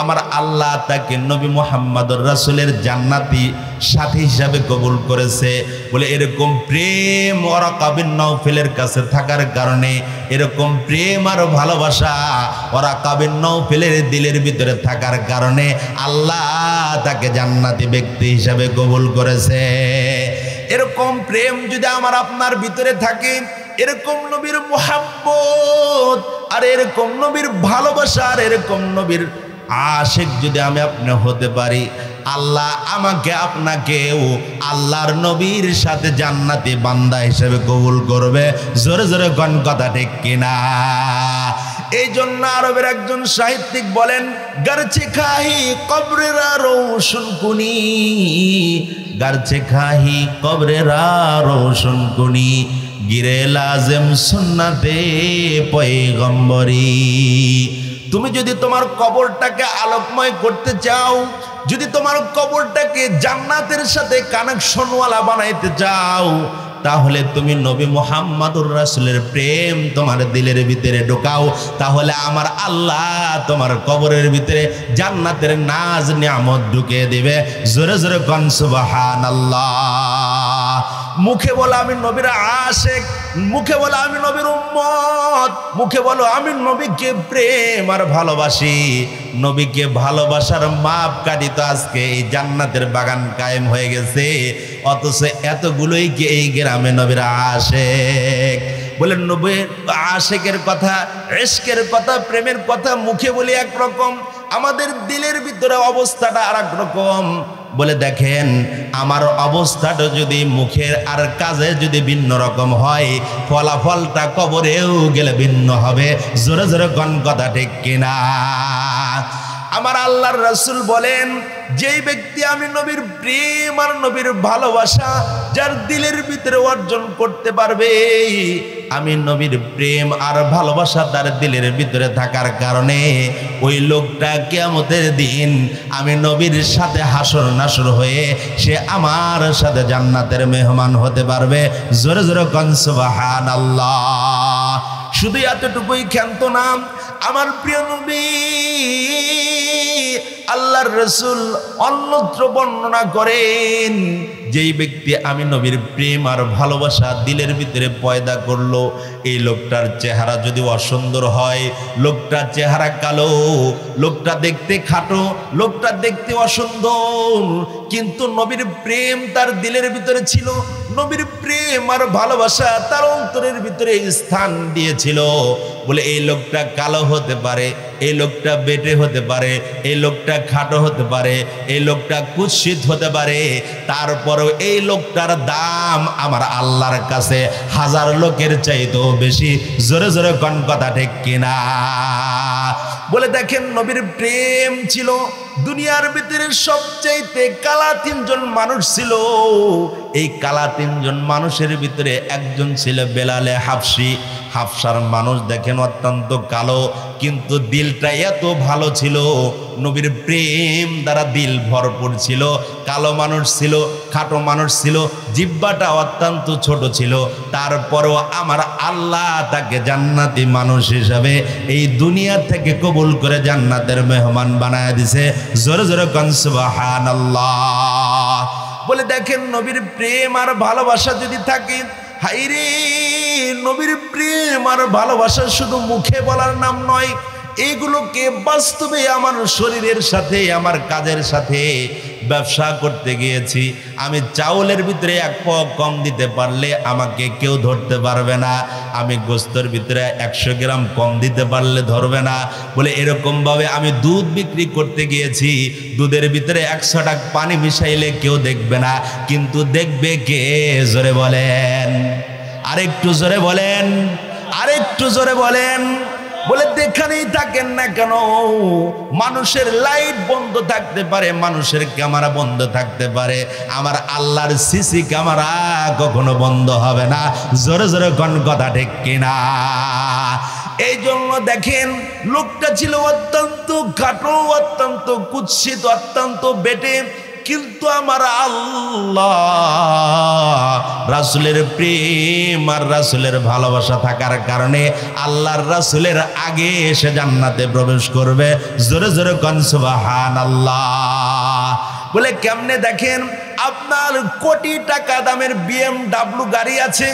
আমার আল্লাহ তাকে নবী মুহাম্মদুর রাসূলের জান্নাতি সাথী হিসাবে কবুল করেছে। বলে এরকম প্রেম ওয়ারাকা বিন নওফেলের কাছে থাকার কারণে, এরকম প্রেম আর ভালোবাসা ওয়ারাকা বিন নওফেলের দিলের ভিতরে থাকার কারণে আল্লাহ তাকে জান্নাতি ব্যক্তি হিসাবে কবুল করেছে। এরকম প্রেম যদি আমার আপনার ভিতরে থাকে, এরকম নবীর মুহাব্বত আর এরকম নবীর ভালোবাসা আর এরকম নবীর আশিক যদি আমি আপনি হতে পারি, আল্লাহ আমাকে আপনাকেও আল্লাহর নবীর সাথে জান্নাতি বান্দা হিসেবে কবুল করবে। জোরে জোরে কোন কথা ঠিক কিনা? এই জন্য আরবের একজন সাহিত্যিক বলেন, গারছে খাহি কবরেরা রোশন কুনি, গারছে খাহি কবরেরা রোশন কুনি, গিরে লাজেম সুন্নাতে পয়গম্বরী। তুমি যদি তোমার কবরটাকে আলোকময় করতে চাও, যদি তোমার কবরটাকে জান্নাতের সাথে কানেকশনওয়ালা বানাইতে চাও, তাহলে তুমি নবী মুহাম্মদুর রাসূলের প্রেম তোমার দিলের ভিতরে ঢোকাও, তাহলে আমার আল্লাহ তোমার কবরের ভিতরে জান্নাতের নাজ নিয়ামত ঢুকিয়ে দিবে। জোরে জোরে কোন সুবহানাল্লাহ। মুখে বলো আমি নবীর আশিক, মুখে বলো আমি নবীর উম্মত, মুখে বলো আমি নবীকে প্রেম আর ভালোবাসি, নবীকে ভালোবাসার মাপ কাটিত আজকে এই জান্নাতের বাগান কায়েম হয়ে গেছে, অথচ এতগুলোই কি এই গ্রামে নবীর আশিক। বলেন নবীর আশিকের কথা, ইশকের কথা, প্রেমের কথা মুখে বলি একরকম, আমাদের দিলের ভিতরে অবস্থাটা আর এক রকম। বলে দেখেন আমার অবস্থাটা যদি মুখের আর কাজে যদি ভিন্ন রকম হয়, ফলাফলটা কবরেও গেলে ভিন্ন হবে। জোরে জোরে কোন কথা ঠিক কিনা? আমার আল্লাহর রাসূল বলেন, যেই ব্যক্তি আমি নবীর প্রেম আর নবীর ভালোবাসা যার দিলের ভিতরে অর্জন করতে পারবে, আমি নবীর প্রেম আর ভালোবাসা তার দিলের ভিতরে থাকার কারণে ওই লোকটা কিয়ামতের দিন আমি নবীর সাথে হাসর নাসর হয়ে সে আমার সাথে জান্নাতের মেহমান হতে পারবে। জোরে জোরে কোন সুবহানাল্লাহ। শুধু এতটুকুই ক্ষান্ত না, আমার প্রিয় নবী আল্লাহর রাসূল অন্যত্র বর্ণনা করেন, যেই ব্যক্তি আমি নবীর প্রেম আর ভালোবাসা দিলের ভিতরে পয়দা করলো, এই লোকটার চেহারা যদি অসুন্দর হয়, লোকটার চেহারা কালো, লোকটা দেখতে খাটো, লোকটা দেখতে অসুন্দর, কিন্তু নবীর প্রেম তার দিলের ভিতরে ছিল, নবীর প্রেম আর ভালোবাসা তার অন্তরের ভিতরে স্থান দিয়েছিল, বলে এই লোকটা কালো হতে পারে, এই লোকটা বেটে হতে পারে, এই লোকটা খাটো হতে পারে, এই লোকটা কুৎসিত হতে পারে, তারপরেও এই লোকটার দাম আমার আল্লাহর কাছে হাজার লোকের চাইতেও বেশি। জোরে জোরে কোন কথা ঠিক কিনা? বলে দেখেন নবীর প্রেম ছিল। দুনিয়ার ভিতরে সবচাইতে কালা তিনজন মানুষ ছিল, এই কালা তিনজন মানুষের ভিতরে একজন ছিল বেলালে হাবশী। হাবশার মানুষ দেখেন অত্যন্ত কালো, কিন্তু দিলটা এত ভালো ছিল, নবীর প্রেম দ্বারা দিল ভরপুর ছিল। কালো মানুষ ছিল, খাটো মানুষ ছিল, জিহ্বাটা অত্যন্ত ছোট ছিল, তারপরও আমার আল্লাহ তাকে জান্নাতি মানুষ হিসাবে এই দুনিয়া থেকে কবুল করে জান্নাতের মেহমান বানায় দিছে। জোরে জোরে কোন সুবহানাল্লাহ। বলে দেখেন নবীর প্রেম আর ভালোবাসা যদি থাকে, হাইরে নবীর প্রেম আর ভালোবাসা শুধু মুখে বলার নাম নয়, এগুলোকে বাস্তবে আমার শরীরের সাথে আমার কাজের সাথে ব্যবসা করতে গিয়েছি। আমি চাউলের ভিতরে এক পাও কম দিতে পারলে আমাকে কেউ ধরতে পারবে না, আমি গোস্তের ভিতরে 100 গ্রাম কম দিতে পারলে ধরবে না। বলে এরকমভাবে আমি দুধ বিক্রি করতে গিয়েছি, দুধের ভিতরে 100 টাকা পানি মিশাইলে কেউ দেখবে না, কিন্তু দেখবে কে? জোরে বলেন, আরেকটু জোরে বলেন, আরেকটু জোরে বলেন। বলে যেখানেই থাকেন না কেন, মানুষের লাইট বন্ধ থাকতে পারে, মানুষের ক্যামেরা বন্ধ থাকতে পারে, আমার আল্লাহর সিসি ক্যামেরা কখনো বন্ধ হবে না। জোরে জোরে কোন কথা ঠিক কিনা? এই জন্য দেখেন লোকটা ছিল অত্যন্ত খাটো, অত্যন্ত কুৎসিত, অত্যন্ত বেটে, কিন্তু আমার আল্লাহ রাসূলের প্রেম আর রাসূলের ভালোবাসা থাকার কারণে আল্লাহর রাসূলের আগে এসে জান্নাতে প্রবেশ করবে। জোরে জোরে কোন সুবহানাল্লাহ। বলে কেমনে? দেখেন আপনার কোটি টাকা দামের BMW গাড়ি আছে,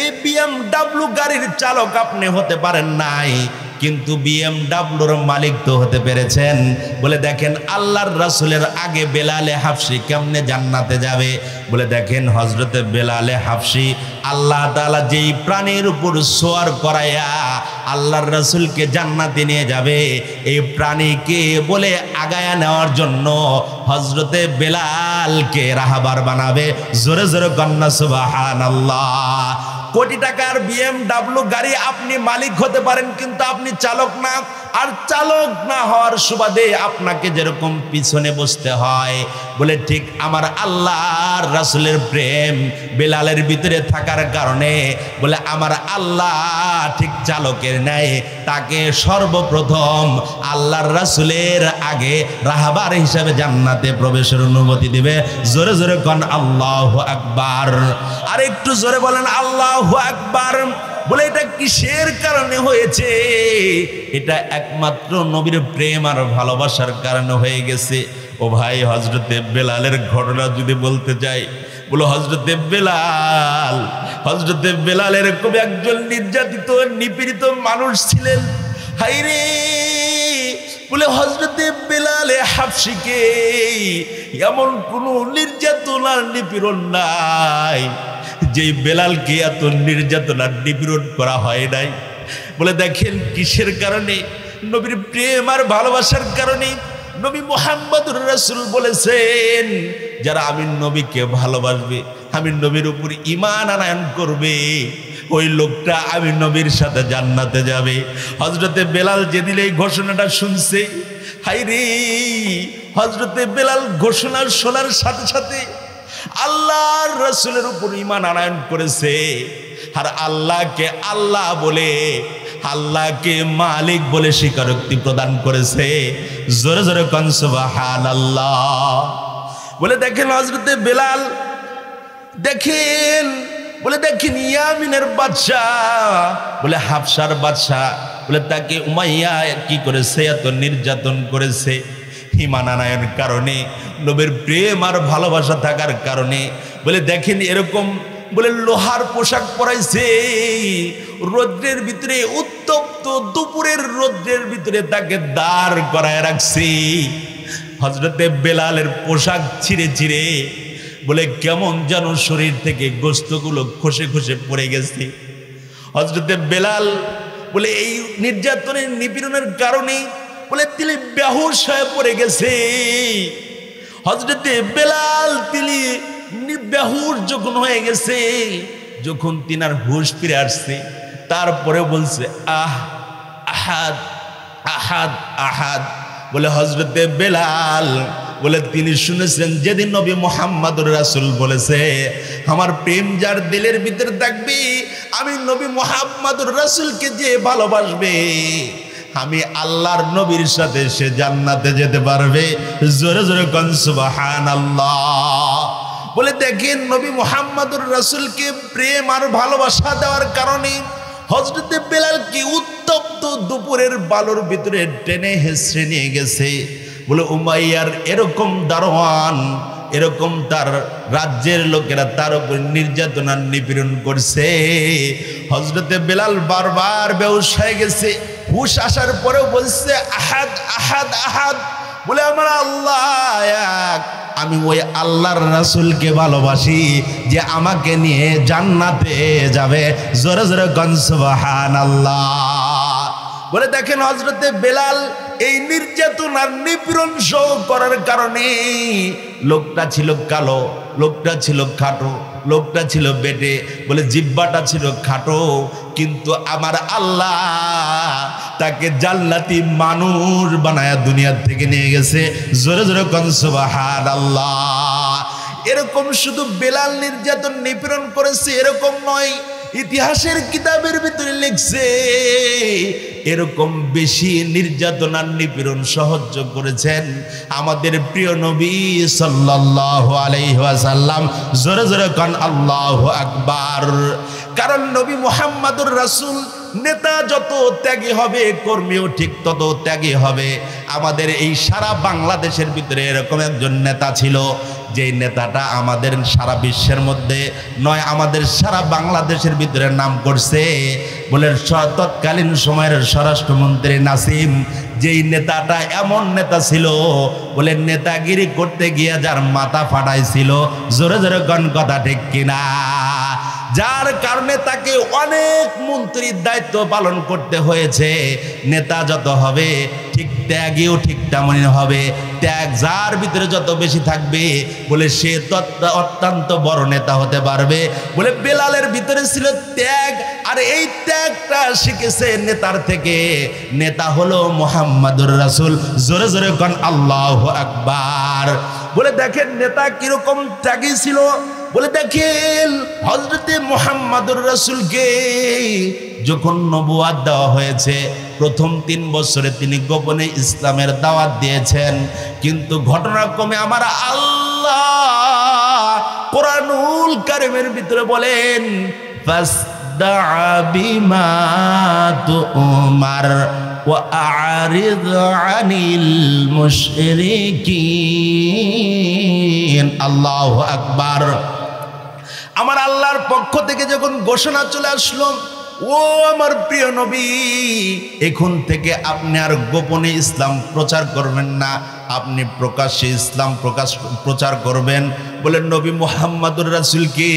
এই BMW গাড়ির চালক আপনি হতে পারেন নাই, কিন্তু বিএমডাব্লুর মালিক তো হতে পেরেছেন। বলে দেখেন আল্লাহর রাসূলের আগে বেলালে হাবশী কেমনে জান্নাতে যাবে? বলে দেখেন হযরতে বেলালে হাবশী আল্লাহ তাআলা যেই প্রাণীর উপর সোয়ার করায়া আল্লাহর রাসূলকে জান্নাতে নিয়ে যাবে, এই প্রাণীকে বলে আগায়া নেওয়ার জন্য হযরতে বেলালকে রাহবার বানাবে। জোরে জোরে কন্যা সুবহানাল্লাহ। কোটি টাকার BMW গাড়ি আপনি মালিক হতে পারেন, কিন্তু আপনি চালক না। আর চালক না হওয়ার সুবাদে আপনাকে যেরকম পিছনে বসতে হয়, বলে ঠিক আমার আল্লাহর রাসূলের প্রেম বেলালের ভিতরে থাকার কারণে বলে আমার আল্লাহ ঠিক চালকের ন্যায় তাকে সর্বপ্রথম আল্লাহর রাসূলের আগে রাহবার হিসাবে জান্নাতে প্রবেশের অনুমতি দিবে। জোরে জোরে কোন আল্লাহু আকবার। আর একটু জোরে বলেন আল্লাহু আকবার। বলে এটা কিসের কারণে হয়েছে? এটা একমাত্র নবীর প্রেম আর ভালোবাসার কারণে হয়ে গেছে। ও ভাই, হযরতে বেলালের ঘটনা যদি বলতে যাই, বলো হযরতে বেলাল এরকম একজন নির্যাতিত নিপীড়িত মানুষ ছিলেন। হায়রে, বলে হযরতে বেলালে হাবশীকে এমন কোন নির্যাতন আর নিপীড়ন নাই যেই বেলালকে এত নির্যাতন আর নিপীড়ন করা হয় নাই। বলে দেখেন কিসের কারণে? নবীর প্রেম আর ভালোবাসার কারণে। নবী মুহাম্মদুর রাসূল বলেছেন, যারা আমির নবীকে ভালোবাসবে, আমির নবীর উপর ঈমান আনয়ন করবে, ওই লোকটা আমির নবীর সাথে জান্নাতে যাবে। হযরতে বেলাল যেদিন এই ঘোষণাটা শুনছে, হায় রে, হযরতে বেলাল ঘোষণা শোনার সাথে সাথে আল্লাহর রাসূলের উপর ঈমান আনয়ন করেছে, আর আল্লাহকে আল্লাহ বলে, আল্লাহকে মালিক বলে স্বীকারোক্তি প্রদান করেছে। জোরে জোরে কোন সুবহানাল্লাহ। বলে দেখেন হযরতে বেলাল, দেখেন, বলে দেখেন ইয়ামিনের বাদশাহ, বলে হাবশার বাদশাহ, বলে তাকে উমাইয়া কি করেছে, এত নির্যাতন করেছে। ঈমান আনয়নের কারণে, নবীর প্রেম আর ভালোবাসা থাকার কারণে, বলে দেখেন এরকম, বলে লোহার পোশাক পরাইছে, রৌদ্রের ভিতরে, উত্তপ্ত দুপুরের রৌদ্রের ভিতরে তাকে দাঁড় করায় রাখছে। হযরতে বেলালের পোশাক ছিঁড়ে ছিঁড়ে, বলে কেমন যেন শরীর থেকে গোশতগুলো খসে খসে পড়ে গেছে। হযরতে বেলাল, বলে এই নির্যাতনের নিপীড়নের কারণে, বলে তিনি বেহুশ হয়ে পড়ে গেছে। হযরতে বেলাল তিনি বেহুশ যখন হয়ে গেছে, যখন তিনার হুশ ফিরে আসছে, তারপরে বলছে আহ আহাদ আহাদ আহাদ। বলে হযরতে বেলাল, বলে তিনি শুনেছেন যেদিন নবী মুহাম্মদুর রাসূল বলেছে, আমার প্রেম যার দিলের ভিতরে থাকবে, আমি নবী মুহাম্মদুর রাসূলকে যে ভালোবাসবে, আমি আল্লাহর নবীর সাথে সে জান্নাতে যেতে পারবে। জোরে জোরে কোন সুবহানাল্লাহ। বলে দেখেন নবী মুহাম্মদুর রাসূলকে প্রেম আর ভালোবাসা দেওয়ার কারণে হযরতে বেলালকে উত্তপ্ত দুপুরের বালুর ভিতরে টেনে হেঁচড়ে নিয়ে গেছে। বলে উমাইয়ার এরকম দারোয়ান, এরকম তার রাজ্যের লোকেরা তার উপর নির্যাতন আর নিপীড়ন করছে। হযরতে বেলাল বারবার বেহুশ হয়ে গেছে। হুশ আসার পরেও বলছে আহাদ আহাদ আহাদ। বলে আমার আল্লাহ এক, আমি ওই আল্লাহর রাসূলকে ভালোবাসি যে আমাকে নিয়ে জান্নাতে যাবে। জোরে জোরে কোন সুবহানাল্লাহ। বলে দেখেন হযরতে বেলাল এই নির্যাতন আর নিপীড়ন সহ করার কারণে, লোকটা ছিল কালো, লোকটা ছিল খাটো, লোকটা ছিল বেটে, বলে জিহ্বাটা ছিল খাটো, কিন্তু আমার আল্লাহ তাকে জান্নাতি মানুষ বানায়া দুনিয়া থেকে নিয়ে গেছে। জোরে জোরে কোন সুবহানাল্লাহ। এরকম শুধু বেলাল নির্যাতন নিপীড়ন করেছে এরকম নয়, ইতিহাসের কিতাবের ভিতরে লিখছে এরকম বেশি নির্যাতন আর নিপীড়ন সহ্য করেছেন আমাদের প্রিয় নবী সাল্লাল্লাহু আলাইহি ওয়াসাল্লাম। জোরে জোরে কোন আল্লাহু আকবার। কারণ নবী মুহাম্মদুর রাসূল নেতা যত ত্যাগী হবে, কর্মীও ঠিক তত ত্যাগী হবে। আমাদের এই সারা বাংলাদেশের ভিতরে এরকম একজন নেতা ছিল, যে নেতাটা আমাদের সারা বিশ্বের মধ্যে নয়, আমাদের সারা বাংলাদেশের ভিতরে নাম করছে। বলে তৎকালীন সময়ের স্বরাষ্ট্রমন্ত্রী নাসিম, যেই নেতাটা এমন নেতা ছিল, বলে নেতাগিরি করতে গিয়ে যার মাথা ফাটাইছিল। জোরে জোরে কোন কথা ঠিক কিনা? যার কারণে তাকে অনেক মন্ত্রীর দায়িত্ব পালন করতে হয়েছে। নেতা যত হবে ঠিক ত্যাগীও ঠিক তেমনই হবে। ত্যাগ যার ভিতরে যত বেশি থাকবে, বলে সে অত্যন্ত বড় নেতা হতে পারবে। বলে বেলালের ভিতরে ছিল ত্যাগ, আর এই ত্যাগটা শিখেছে নেতার থেকে। নেতা হলো মুহাম্মদুর রাসূল। জোরে জোরে কোন আল্লাহু আকবার। বলে দেখেন নেতা কিরকম ত্যাগী ছিল। বলে দেখেন হযরতে মুহাম্মদুর রাসূলকে যখন নবুয়াত দেওয়া হয়েছে, প্রথম 3 বছরে তিনি গোপনে ইসলামের দাওয়াত দিয়েছেন। কিন্তু ঘটনাক্রমে আমার আল্লাহ কোরআনুল কারীমের ভিতরে বলেন ফাসদা বিমা তুমার ওয়া আরিদ আনিল মুশরিকিন। আল্লাহু আকবার। আমার আল্লাহর পক্ষ থেকে যখন ঘোষণা চলে আসলো, ও আমার প্রিয় নবী, এখন থেকে আপনি আর গোপনে ইসলাম প্রচার করবেন না, আপনি প্রকাশ্যে ইসলাম প্রচার করবেন। বলে নবী মুহাম্মদুর রাসূলকে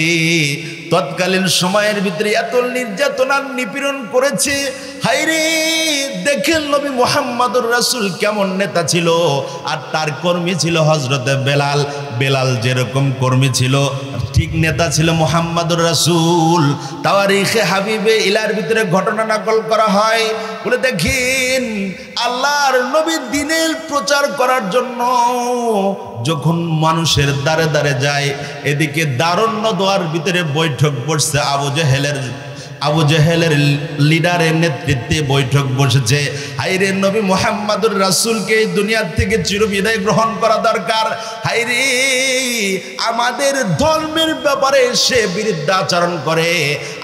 তৎকালীন সময়ের ভিতরে এত নির্যাতন আর নিপীড়ন করেছে। হায়রে, দেখেন নবী মুহাম্মদুর রাসূল কেমন নেতা ছিল, আর তার কর্মী ছিল হযরতে বেলাল। বেলাল যেরকম কর্মী ছিল, ঠিক নেতা ছিল মুহাম্মদুর রাসূল। তাওয়ারিখে হাবিবে ইলার ভিতরে ঘটনা নকল করা হয়। বলে দেখেন, আল্লাহর নবী দ্বীনের প্রচার করার জন্য যখন মানুষের দ্বারে দ্বারে যায়, এদিকে দারুণ্য দোয়ার ভিতরে বৈঠক বসছে। আবু জেহেলের লিডারের নেতৃত্বে বৈঠক বসেছে। হায়রে, নবী মুহাম্মদুর রাসূলকে এই দুনিয়ার থেকে চিরবিদায় গ্রহণ করা দরকার। হায়রে, আমাদের ধর্মের ব্যাপারে সে বিরুদ্ধাচরণ করে,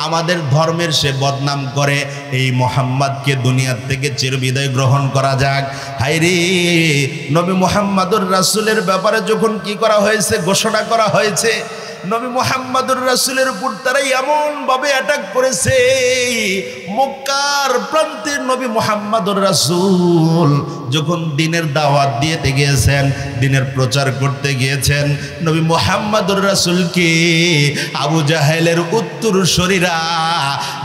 আমাদের ধর্মের সে বদনাম করে, এই মুহাম্মদকে দুনিয়ার থেকে চিরবিদায় গ্রহণ করা যাক। হায়রে, নবী মুহাম্মদুর রাসূলের ব্যাপারে যখন কি করা হয়েছে, ঘোষণা করা হয়েছে, নবী মুহাম্মদুর রাসূলের উপর তারা এমন ভাবে অ্যাটাক করেছে। মক্কার প্রান্তের নবী মুহাম্মদুর রাসূল যখন দ্বীনের দাওয়াত দিতে গিয়েছেন, দ্বীনের প্রচার করতে গিয়েছেন, নবী মুহাম্মদুর রাসূলকে আবু জাহেলের উত্তরসূরিরা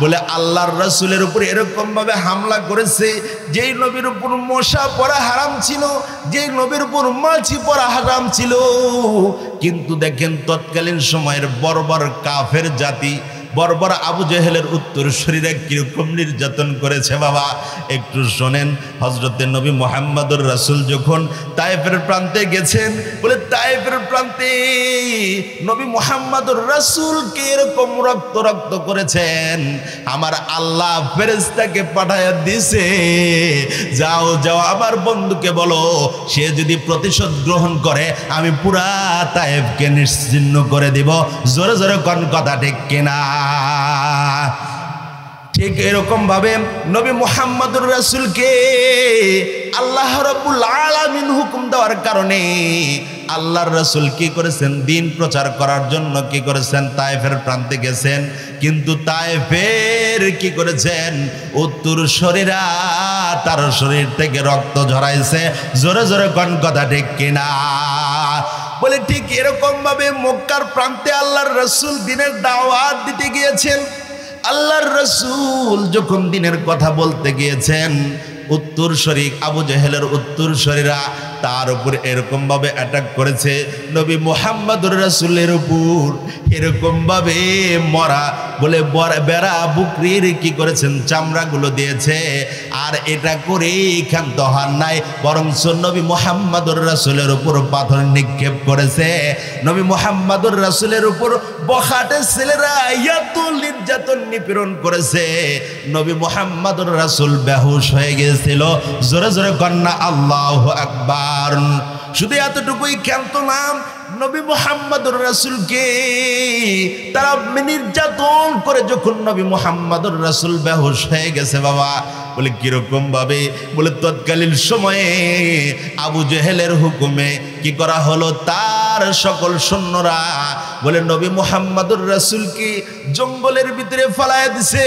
বলে আল্লাহর রাসূলের উপর এরকম ভাবে হামলা করেছে, যেই নবীর উপর মশা পড়া হারাম ছিল, যেই নবীর উপর মাছি পড়া হারাম ছিল। কিন্তু দেখেন, তৎকালীন সময়ের বর্বর কাফের জাতি, বর্বর আবু জেহেলের উত্তরসূরিরা কিরকম নির্যাতন করেছে বাবা, একটু শোনেন। হযরতে নবী মুহাম্মদুর রাসূল যখন তায়েফের প্রান্তে গেছেন, বলে তায়েফের প্রান্তে নবী মুহাম্মদুর রাসূলকে এরকম রক্ত রক্ত করেছেন, আমার আল্লাহ ফেরেশতাকে পাঠায়া দিছে, যাও যাও আমার বন্ধুকে বলো, সে যদি প্রতিশোধ গ্রহণ করে আমি পুরা তায়েফকে নিশ্চিহ্ন করে দিব। জোরে জোরে কোন কথা ঠিক কিনা? ঠিক এরকম ভাবে নবী মুহাম্মদুর রাসূলকে আল্লাহ রাব্বুল আলামিন হুকুম দেওয়ার কারণে আল্লাহর রাসূল কি করেছেন, দ্বীন প্রচার করার জন্য কি করেছেন, তায়েফের প্রান্তে গেছেন। কিন্তু তায়েফের কি করেছেন, উত্তরসূরিরা তার শরীর থেকে রক্ত ঝরাইছে। জোরে জোরে কোন কথা ঠিক কিনা? বলে ঠিক এরকম ভাবে মক্কার প্রান্তে আল্লাহর রাসূল দ্বীনের দাওয়াত দিতে গিয়েছেন। আল্লাহর রাসূল যখন দ্বীনের কথা বলতে গিয়েছেন, উত্তরসূরি আবু জেহেলের উত্তরসূরিরা তার উপর এরকম ভাবে অ্যাটাক করেছে। নবী মুহাম্মদুর রাসূলের উপর এরকম ভাবে মরা বলে বেড়া বুকরির কি করেছেন, চামড়াগুলো দিয়েছে। আর এটা করে ক্ষান্ত হন নাই, বরঞ্চ নবী মুহাম্মদুর রাসূলের উপর পাথর নিক্ষেপ করেছে। নবী মুহাম্মদুর রাসূলের উপর বখাটে ছেলেরা এত নির্যাতন নিপীড়ন করেছে, নবী মুহাম্মদুর রাসূল বেহুশ হয়ে গিয়েছিল। জোরে জোরে কন্যা আল্লাহু আকবার। শুধু এতটুকুই ক্ষান্ত না, নবী মুহাম্মদুর রাসূলকে তারা নির্যাতন করে যখন নবী মুহাম্মদুর রাসূল বেহুশ হয়ে গেছে বাবা, বলে কিরকম ভাবে, বলে তৎকালীন সময়ে আবু জেহেলের হুকুমে কি করা হলো, তার সকল সৈন্যরা বলে নবী মুহাম্মদুর রাসূলকে জঙ্গলের ভিতরে ফালায় দিছে,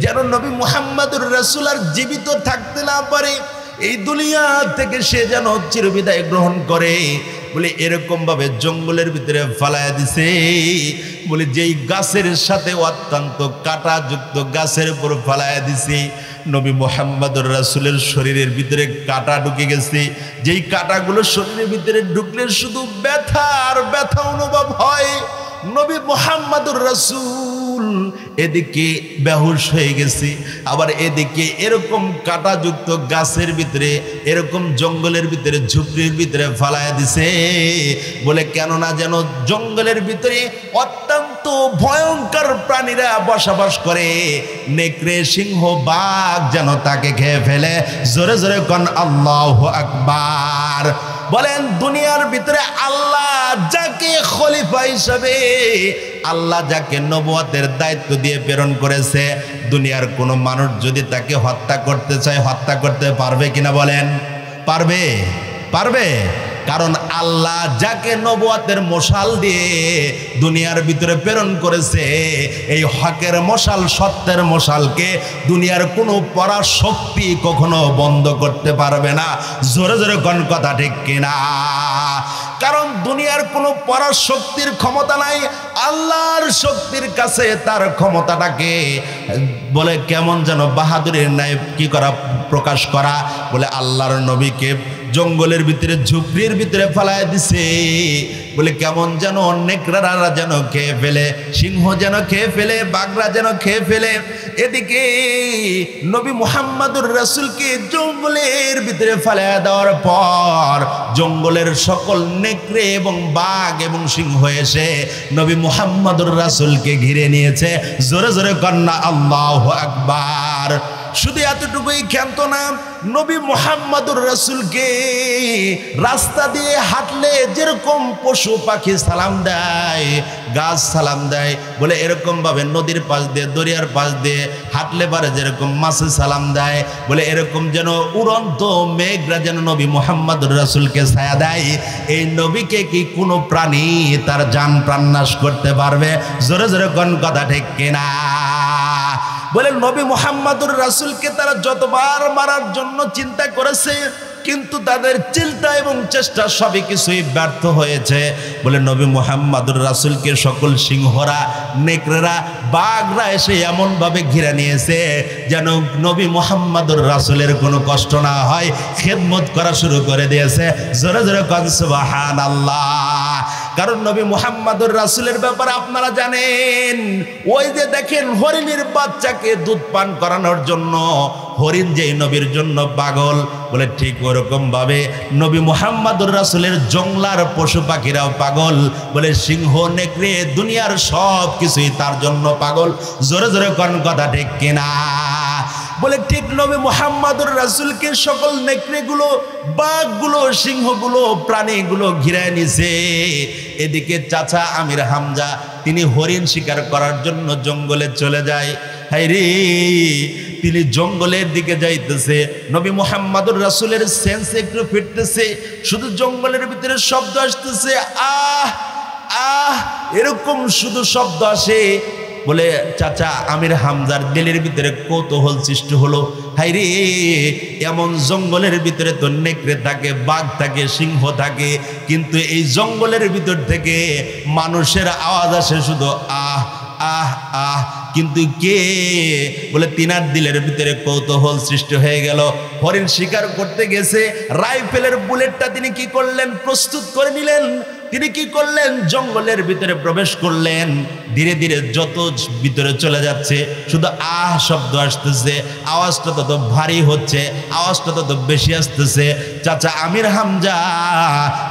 যেন নবী মুহাম্মদুর রাসূল আর জীবিত থাকতে না পারে, এই দুনিয়া থেকে সে যেন চিরবিদায় গ্রহণ করে। বলে এরকম ভাবে জঙ্গলের ভিতরে ফালায়া দিছে। বলে যেই গাছের সাথে অত্যন্ত কাঁটাযুক্ত গাছের উপর ফালায়া দিছে, নবী মুহাম্মদুর রাসূলের শরীরের ভিতরে কাঁটা ঢুকে গেছে। যেই কাঁটাগুলো শরীরের ভিতরে ঢুকলে শুধু ব্যথা আর ব্যথা অনুভব হয়। নবী মুহাম্মদুর রাসূল এদিকে বেহুশ হয়ে গেছে, আবার এদিকে এরকম কাঁটাযুক্ত গাছের ভিতরে, এরকম জঙ্গলের ভিতরে, ঝুপড়ির ভিতরে ফালায়া দিছে। বলে কেননা যেন জঙ্গলের ভিতরে অত্যন্ত ভয়ঙ্কর প্রাণীরা বসবাস করে, নেকড়ে, সিংহ, বাঘ যেন তাকে খেয়ে ফেলে। জোরে জোরে কোন আল্লাহু আকবার। বলেন দুনিয়ার ভিতরে আল্লাহ যাকে খলিফা হিসাবে, আল্লাহ যাকে নবুয়তের দায়িত্ব দিয়ে প্রেরণ করেছে, দুনিয়ার কোনো মানুষ যদি তাকে হত্যা করতে চায়, হত্যা করতে পারবে কিনা বলেন? পারবে? পারবে? কারণ আল্লাহ যাকে নবুয়তের মশাল দিয়ে দুনিয়ার ভিতরে প্রেরণ করেছে, এই হকের মশাল, সত্যের মশালকে দুনিয়ার কোনো পরাশক্তি কখনো বন্ধ করতে পারবে না। জোরে জোরে কোন কথা ঠিক কিনা? কারণ দুনিয়ার কোনো পরাশক্তির ক্ষমতা নাই, আল্লাহর শক্তির কাছে তার ক্ষমতাটাকে বলে কেমন যেন বাহাদুরের ন্যায় কি করা, প্রকাশ করা। বলে আল্লাহর নবীকে জঙ্গলের ভিতরে, ঝুপড়ির ভিতরে ফেলায় দিছে, বলে কেমন যেন নেকড়ারা যেন খেয়ে ফেলে, সিংহ যেন খেয়ে ফেলে, বাঘরা যেন খেয়ে ফেলে। এদিকে নবী মুহাম্মদুর রাসূলকে জঙ্গলের ভিতরে ফেলায় দেওয়ার পর জঙ্গলের সকল নেকড়ে এবং বাঘ এবং সিংহ এসে নবী মুহাম্মদুর রাসূলকে ঘিরে নিয়েছে। জোরে জোরে কন্যা আল্লাহু আকবার। শুধু এতটুকুই ক্ষান্ত না, নবী মুহাম্মদুর রাসূলকে রাস্তা দিয়ে হাঁটলে যেরকম পশু পাখি সালাম দেয়, গাছ সালাম দেয়, বলে এরকম ভাবে নদীর পাশ দিয়ে, দরিয়ার পাশ দিয়ে হাঁটলে পারে যেরকম মাছে সালাম দেয়, বলে এরকম যেন উড়ন্ত মেঘরা যেন নবী মুহাম্মদুর রাসূলকে ছায়া দেয়। এই নবীকে কি কোনো প্রাণী তার জান প্রাণ নাশ করতে পারবে? জোরে জোরে কোন কথা ঠিক কিনা? বলে নবী মুহাম্মদুর রাসূলকে তারা যতবার মারার জন্য চিন্তা করেছে, কিন্তু তাদের চিন্তা এবং চেষ্টা সবই কিছুই ব্যর্থ হয়েছে। বলে নবী মুহাম্মদুর রাসূলকে সকল সিংহরা, নেকড়েরা, বাঘরা এসে এমনভাবে ঘিরে নিয়েছে যেন নবী মুহাম্মদুর রাসূলের কোনো কষ্ট না হয়, খেদমত করা শুরু করে দিয়েছে। জোরে জোরে কোন সুবহানাল্লাহ। কারণ নবী মুহাম্মদুর রাসূলের ব্যাপারে আপনারা জানেন, ওই যে দেখেন হরিণের বাচ্চাকে দুধ পান করানোর জন্য হরিণ যেই নবীর জন্য পাগল, বলে ঠিক ওরকম ভাবে নবী মুহাম্মদুর রাসূলের জংলার পশু পাখিরাও পাগল। বলে সিংহ, নেকড়ে, দুনিয়ার সব কিছুই তার জন্য পাগল। জোরে জোরে কোন কথা ঠিক কিনা? বলে ঠিক নবী মুহাম্মদুর রাসূলকে সকল নেকড়েগুলো, বাঘগুলো, সিংহগুলো, প্রাণীগুলো ঘিরে নিছে। এদিকে চাচা আমির হামজা তিনি হরিণ শিকার করার জন্য জঙ্গলে চলে যায়। হায়রে, তিনি জঙ্গলের দিকে যাইতেছে, নবী মুহাম্মদুর রাসূলের সেন্স একটু ফিরতেছে, শুধু জঙ্গলের ভিতরে শব্দ আসতেছে, আহ আহ, এরকম শুধু শব্দ আসে। বলে চাচা আমির হামজার দিলের ভিতরে কৌতূহল সৃষ্টি হলো, হায়রে, এমন জঙ্গলের ভিতরে তো নেকড়ে থাকে, বাঘ থাকে, সিংহ থাকে, কিন্তু এই জঙ্গলের ভিতর থেকে মানুষের আওয়াজ আসে শুধু আহ আহ আহ, কিন্তু কে? বলে তিনার দিলের ভিতরে কৌতূহল সৃষ্টি হয়ে গেল। হরিণ শিকার করতে গেছে, রাইফেলের বুলেটটা তিনি কি করলেন? প্রস্তুত করে নিলেন। তিনি কি করলেন? জঙ্গলের ভিতরে প্রবেশ করলেন। ধীরে ধীরে যত ভিতরে চলে যাচ্ছে শুধু আহ শব্দ আসতেছে, আওয়াজটা তত ভারী হচ্ছে, আওয়াজটা তত বেশি আসতেছে। চাচা আমির হামজা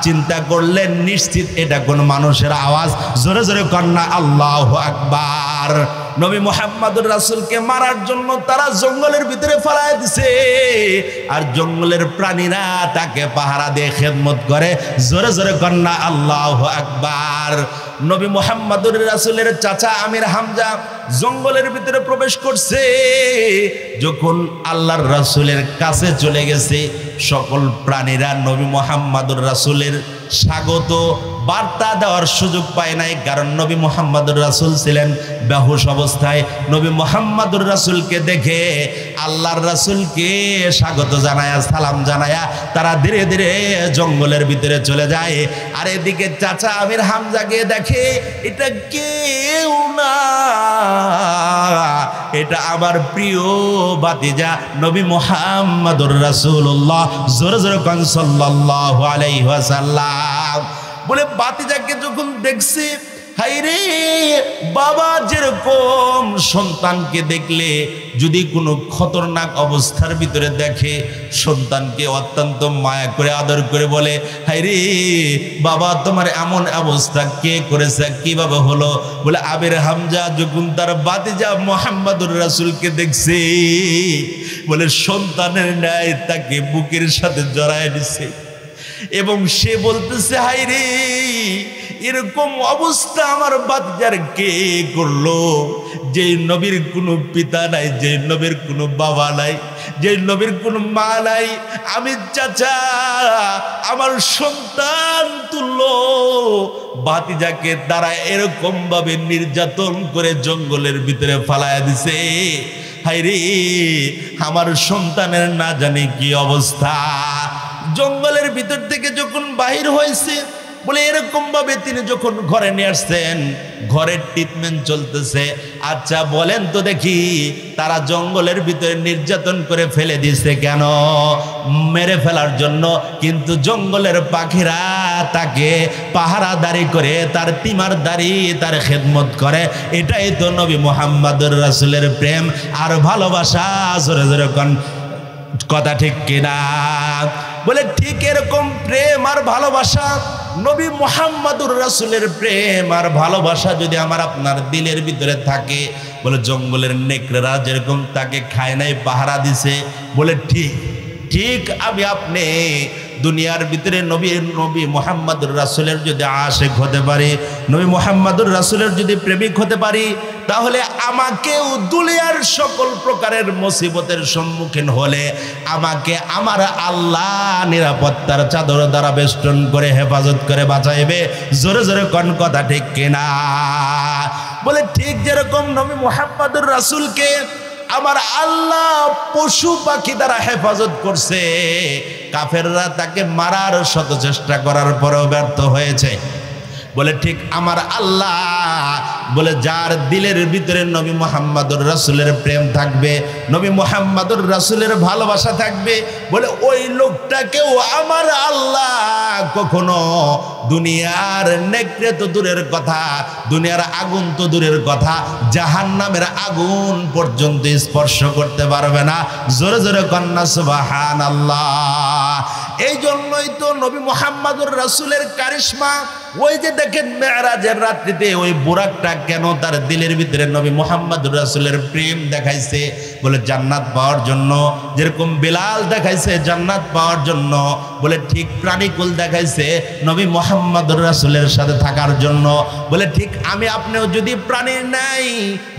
চিন্তা করলেন নিশ্চিত এটা কোন মানুষের আওয়াজ। জোরে জোরে কন্যা আল্লাহু আকবার। নবী মুহাম্মদুর রাসূলকে মারার জন্য তারা জঙ্গলের ভিতরে ফেলায় দিছে, আর জঙ্গলের প্রাণীরা তাকে পাহারা দিয়ে খেদমত করে। জোরে জোরে কন্যা আল্লাহু আকবার। নবী মুহাম্মদুর রাসূলের চাচা আমির হামজা জঙ্গলের ভিতরে প্রবেশ করছে। যখন আল্লাহর রাসূলের কাছে চলে গেছে, সকল প্রাণীরা নবী মুহাম্মদুর রাসূলের স্বাগত বার্তা দেওয়ার সুযোগ পায় নাই, কারণ নবী মুহাম্মদুর রাসূল ছিলেন বেহুশ অবস্থায়। নবী মুহাম্মদুর রাসূলকে দেখে আল্লাহর রাসূলকে স্বাগত জানায়া, সালাম জানায়া তারা ধীরে ধীরে জঙ্গলের ভিতরে চলে যায়। আর এদিকে চাচা আমির হামজা গিয়ে দেখে এটা কেউ না, এটা আমার প্রিয় ভাতিজা নবী মুহাম্মদুর রাসূলুল্লাহ। জোরে জোরে কোন সাল্লাল্লাহু আলাইহি ওয়াসাল্লাম। বলে ভাতিজাকে যখন দেখছি, হায়রে, বাবা যেরকম সন্তানকে দেখলে যদি কোনো খতরনাক অবস্থার ভিতরে দেখে, সন্তানকে অত্যন্ত মায়া করে আদর করে বলে, হায়রে বাবা, তোমার এমন অবস্থা কে করেছে, কিভাবে হলো? বলে আমির হামজা যখন তার ভাতিজা মুহাম্মদুর রাসূলকে দেখছে, বলে সন্তানের ন্যায় তাকে বুকের সাথে জড়ায় দিছে এবং সে বলতেছে, হায়রে, এরকম অবস্থা আমার বাচ্চার কে করলো? যে নবীর কোনো পিতা নাই, যে নবীর কোনো বাবা নাই, যে নবীর কোনো মা নাই, আমি চাচা আমার সন্তান তুললো ভাতিজাকে তারা এরকম ভাবে নির্যাতন করে জঙ্গলের ভিতরে ফালায়া দিছে। হায়রে আমার সন্তানের না জানি কি অবস্থা। জঙ্গলের ভিতর থেকে যখন বাহির হয়েছে, বলে এরকম ভাবে তিনি যখন ঘরে নিয়ে আসছেন, ঘরের ট্রিটমেন্ট চলতেছে। আচ্ছা বলেন তো দেখি, তারা জঙ্গলের ভিতরে নির্যাতন করে ফেলে দিছে কেন? মেরে ফেলার জন্য। কিন্তু জঙ্গলের পাখিরা তাকে পাহারাদারি করে, তার তিমারদারি, তার খেদমত করে। এটাই তো নবী মুহাম্মদুর রাসূলের প্রেম আর ভালোবাসা। জোরে জোরে কথা ঠিক কিনা? বলে ঠিক এরকম প্রেম আর ভালোবাসা, নবী মুহাম্মদুর রাসূলের প্রেম আর ভালোবাসা যদি আমার আপনার দিলের ভিতরে থাকে, বলে জঙ্গলের নেকড়েরা যেরকম তাকে খায় নাই, পাহারা দিছে, বলে ঠিক ঠিক আমি আপনি দুনিয়ার ভিতরে নবী মুহাম্মদুর রাসূলের যদি আশিক হতে পারি, নবী মুহাম্মদুর রাসূলের যদি প্রেমিক হতে পারি, তাহলে আমাকেও দুনিয়ার সকল প্রকারের মুসিবতের সম্মুখীন হলে আমাকে আমার আল্লাহ নিরাপত্তার চাদর দ্বারা বেষ্টন করে হেফাজত করে বাঁচাইবে। জোরে জোরে কোন কথা ঠিক কিনা? বলে ঠিক যেরকম নবী মুহাম্মদুর রাসূলকে আমার আল্লাহ পশু পাখি দ্বারা হেফাজত করছে, কাফেররা তাকে মারার শত চেষ্টা করার পরেও ব্যর্থ হয়েছে। বলে ঠিক আমার আল্লাহ বলে যার দিলের ভিতরে নবী মুহাম্মদুর রাসূলের প্রেম থাকবে, নবী মুহাম্মদুর রাসূলের ভালোবাসা থাকবে, বলে ওই লোকটাকেও আমার আল্লাহ কখনো দুনিয়ার নেকড়ে তো দূরের কথা, দুনিয়ার আগুন তো দূরের কথা, জাহান্নামের আগুন পর্যন্ত স্পর্শ করতে পারবে না। জোরে জোরে কন্যা সুবহানাল্লাহ। এই জন্যই তো নবী মুহাম্মদুর রাসূলের কারিশমা। ওই যে দেখেন মেরাজের রাত্রিতে ওই বুরাকটা কেন তার দিলের ভিতরে নবী মুহাম্মদুর রাসূলের প্রেম দেখাইছে? বলে জান্নাত পাওয়ার জন্য। যেরকম বিলাল দেখাইছে জান্নাত পাওয়ার জন্য, বলে ঠিক প্রাণীকুল দেখাইছে নবী মুহাম্মদুর রাসূলের সাথে থাকার জন্য। বলে ঠিক আমি আপনিও যদি প্রাণীর নাই,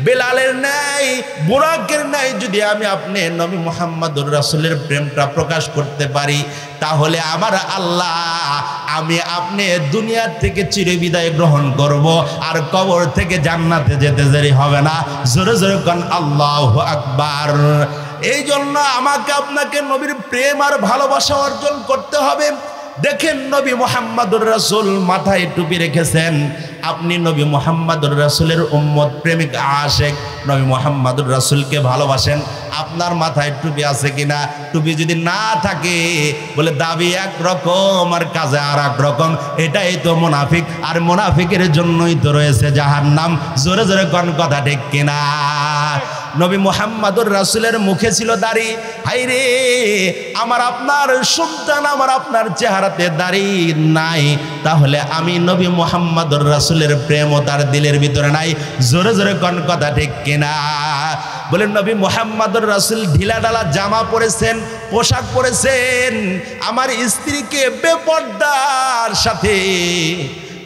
বিলালের নাই, বুরাকের নাই, যদি আমি আপনি নবী মুহাম্মদুর রাসূলের প্রেমটা প্রকাশ করতে পারি, তাহলে আমার আল্লাহ আমি আপনি দুনিয়া থেকে চিরবিদায় গ্রহণ করব, আর কবর থেকে জান্নাতে যেতে দেরি হবে না। জোরে জোরে কোন আল্লাহু আকবার। এই জন্য আমাকে আপনাকে নবীর প্রেম আর ভালোবাসা অর্জন করতে হবে। দেখেন নবী মুহাম্মদুর রাসূল মাথায় টুপি রেখেছেন। আপনি নবী মুহাম্মদুর রাসূলের উম্মত, প্রেমিক, আশিক, নবী মুহাম্মদুর রাসূলকে ভালোবাসেন। আপনার মাথায় টুপি আছে কিনা? টুপি যদি না থাকে, বলে দাবি একরকম আর কাজে আর এক রকম। এটাই তো মুনাফিক, আর মুনাফিকের জন্যই তো রয়েছে জাহান্নাম। জোরে জোরে কোন কথা ঠিক কিনা? নবী মুহাম্মদুর রাসূলের মুখে ছিল দাড়ি। হায়রে আমার আপনার সন্তান আমার আপনার চেহারাতে দাড়ি নাই, তাহলে আমি নবী মুহাম্মদুর রাসূলের প্রেমও তার দিলের ভিতরে নাই। জোরে জোরে কোন কথা ঠিক কিনা? বলেন নবী মুহাম্মদুর রাসূল ঢিলা ঢালা জামা পরেছেন, পোশাক পরেছেন। আমার স্ত্রীকে বেপর্দার সাথে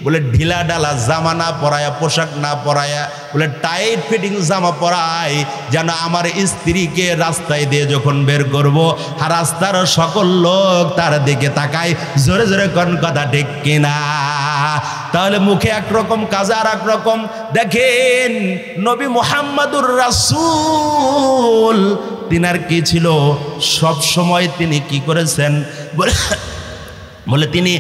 বলে ঢিলা ডালা জামা না পরায়া, পোশাক না পরায়া, বলে টাইট ফিটিং জামা পরাই, যেন আমার স্ত্রীকে রাস্তায় দিয়ে যখন বের করব, আর রাস্তার সকল লোক তার দিকে তাকায়। জোরে জোরে কোন কথা ঠিক কিনা? তাহলে মুখে একরকম, কাজে আর এক রকম। দেখেন নবী মুহাম্মদুর রাসূল তিনার কি ছিল? সব সময় তিনি কি করেছেন? বলে তিনি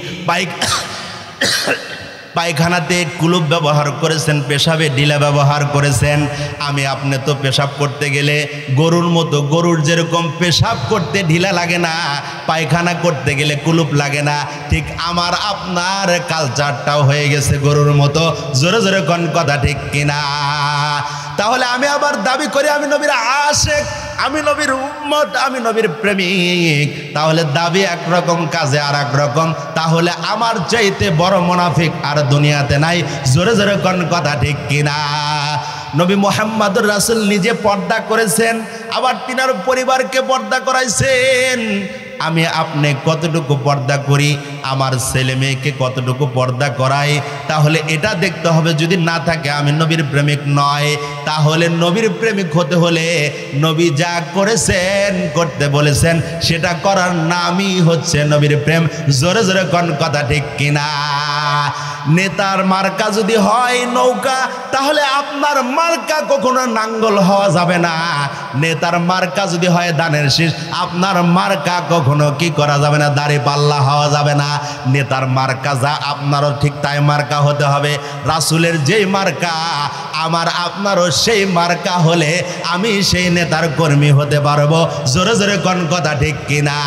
পায়খানাতে কুলুপ ব্যবহার করেছেন, পেশাবে ঢিলা ব্যবহার করেছেন। আমি আপনি তো পেশাব করতে গেলে গরুর মতো, গরুর যেরকম পেশাব করতে ঢিলা লাগে না, পায়খানা করতে গেলে কুলুপ লাগে না, ঠিক আমার আপনার কালচারটাও হয়ে গেছে গরুর মতো। জোরে জোরে কোন কথা ঠিক কিনা? তাহলে আমি আবার দাবি করি আমি নবীর আশিক, আমি নবীর উম্মত, আমি নবীর প্রেমিক। তাহলে দাবি একরকম, কাজে আর এক রকম। তাহলে আমার চাইতে বড় মুনাফিক আর দুনিয়াতে নাই। জোরে জোরে কোন কথা ঠিক কিনা? নবী মুহাম্মদুর রাসূল নিজে পর্দা করেছেন, আবার তিনার পরিবারকে পর্দা করাইছেন। আমি আপনি কতটুকু পর্দা করি, আমার ছেলে মেয়েকে কতটুকু পর্দা করাই, তাহলে এটা দেখতে হবে। যদি না থাকে আমি নবীর প্রেমিক নয়। তাহলে নবীর প্রেমিক হতে হলে নবী যা করেছেন, করতে বলেছেন, সেটা করার নামই হচ্ছে নবীর প্রেম। জোরে জোরে কোন কথা ঠিক কিনা? নেতার মার্কা যদি হয় নৌকা, তাহলে আপনার মার্কা কখনো নাঙ্গল হওয়া যাবে না। নেতার মার্কা যদি হয় ধানের শীষ, আপনার মার্কা কখনো কি করা যাবে না, দাড়ি পাল্লা হওয়া যাবে না। নেতার মার্কা যা, আপনারও ঠিক তাই মার্কা হতে হবে। রাসূলের যেই মার্কা, আমার আপনারও সেই মার্কা হলে আমি সেই নেতার কর্মী হতে পারবো। জোরে জোরে কোন কথা ঠিক কিনা?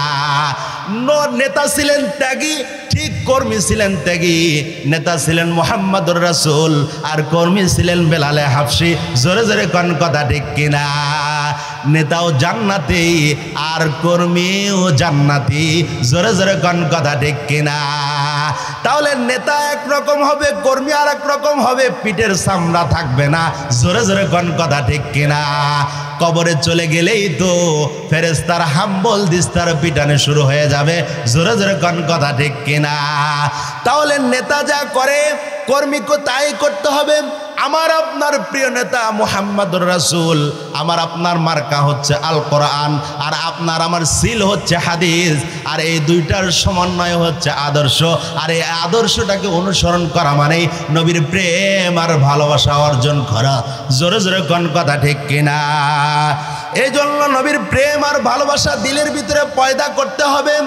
নেতা ছিলেন ত্যাগী, ঠিক কর্মী ছিলেন ত্যাগী। নেতা ছিলেন মুহাম্মদুর রাসূল, আর কর্মী ছিলেন বেলালে হাবশী। জোরে জোরে কোন কথা ঠিক কিনা? নেতাও জান্নাতি আর কর্মীও জান্নাতি। জোরে জোরে কোন কথা ঠিক কিনা? তাহলে নেতা একরকম হবে, কর্মী আর এক রকম হবে, পিঠের চামড়া থাকবে না। জোরে জোরে কোন কথা ঠিক কিনা? কবরে চলে গেলেই তো ফেরেশতার হাম্বল দিস্তার পিটানো শুরু হয়ে যাবে। জোরে জোরে কোন কথা ঠিক কিনা? তাহলে নেতা যা করে কর্মীকে তাই করতে হবে। আমার আপনার প্রিয় নেতা মুহাম্মদুর রাসূল, আমার আপনার মার্কা হচ্ছে আল কোরআন, আর আপনার আমার সিল হচ্ছে হাদিস, আর এই দুইটার সমন্বয় হচ্ছে আদর্শ। আর এই আদর্শটাকে অনুসরণ করা মানে নবীর প্রেম আর ভালোবাসা অর্জন করা। জোরে জোরে কোন কথা ঠিক কিনা? এই জন্য নবীর প্রেম আর ভালোবাসা দিলের ভিতরে পয়দা করতে হবে।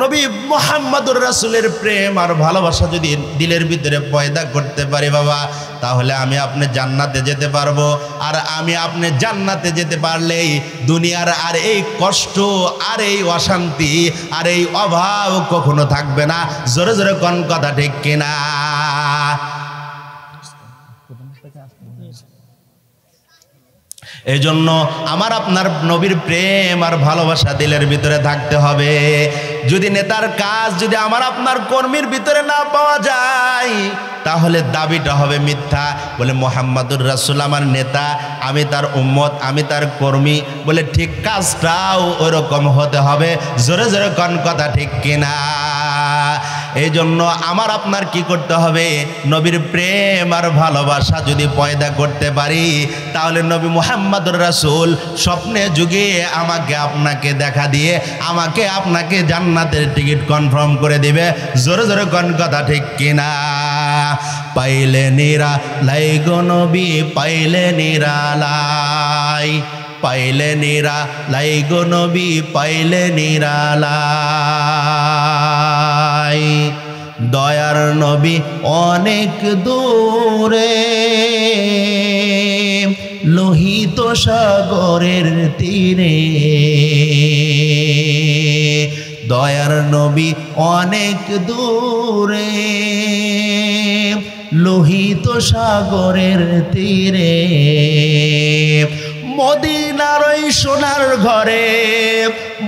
নবী মুহাম্মদুর রাসূলের প্রেম আর ভালোবাসা যদি দিলের ভিতরে পয়দা করতে পারি বাবা, তাহলে আমি আপনি জান্নাতে যেতে পারবো। আর আমি আপনি জান্নাতে যেতে পারলেই দুনিয়ার আর এই কষ্ট, আর এই অশান্তি, আর এই অভাব কখনো থাকবে না। জোরে জোরে কোন কথা ঠিক কিনা? এই জন্য আমার আপনার নবীর প্রেম আর ভালোবাসা দিলের ভিতরে থাকতে হবে। যদি নেতার কাজ যদি আমার আপনার কর্মীর ভিতরে না পাওয়া যায়, তাহলে দাবিটা হবে মিথ্যা। বলে মুহাম্মদুর রাসূল আমার নেতা, আমি তার উম্মত, আমি তার কর্মী, বলে ঠিক কাজটাও ওরকম হতে হবে। জোরে জোরে কোন কথা ঠিক কিনা? এই জন্য আমার আপনার কি করতে হবে? নবীর প্রেম আর ভালোবাসা যদি পয়দা করতে পারি, তাহলে নবী মুহাম্মদুর রাসূল স্বপ্নে যুগে আমাকে আপনাকে দেখা দিয়ে আমাকে আপনাকে জান্নাতের টিকিট কনফার্ম করে দিবে। জোরে জোরে কোন কথা ঠিক কিনা? পাইলে নিরালাই গো নবী, পাইলে নিরালাই, পাইলে নিরালাই গো নবী, পাইলে নিরালাই। দয়ার নবী অনেক দূরে, লোহিত সাগরের তীরে। দয়ার নবী অনেক দূরে, লোহিত সাগরের তীরে। মদিনার ওই সোনার ঘরে,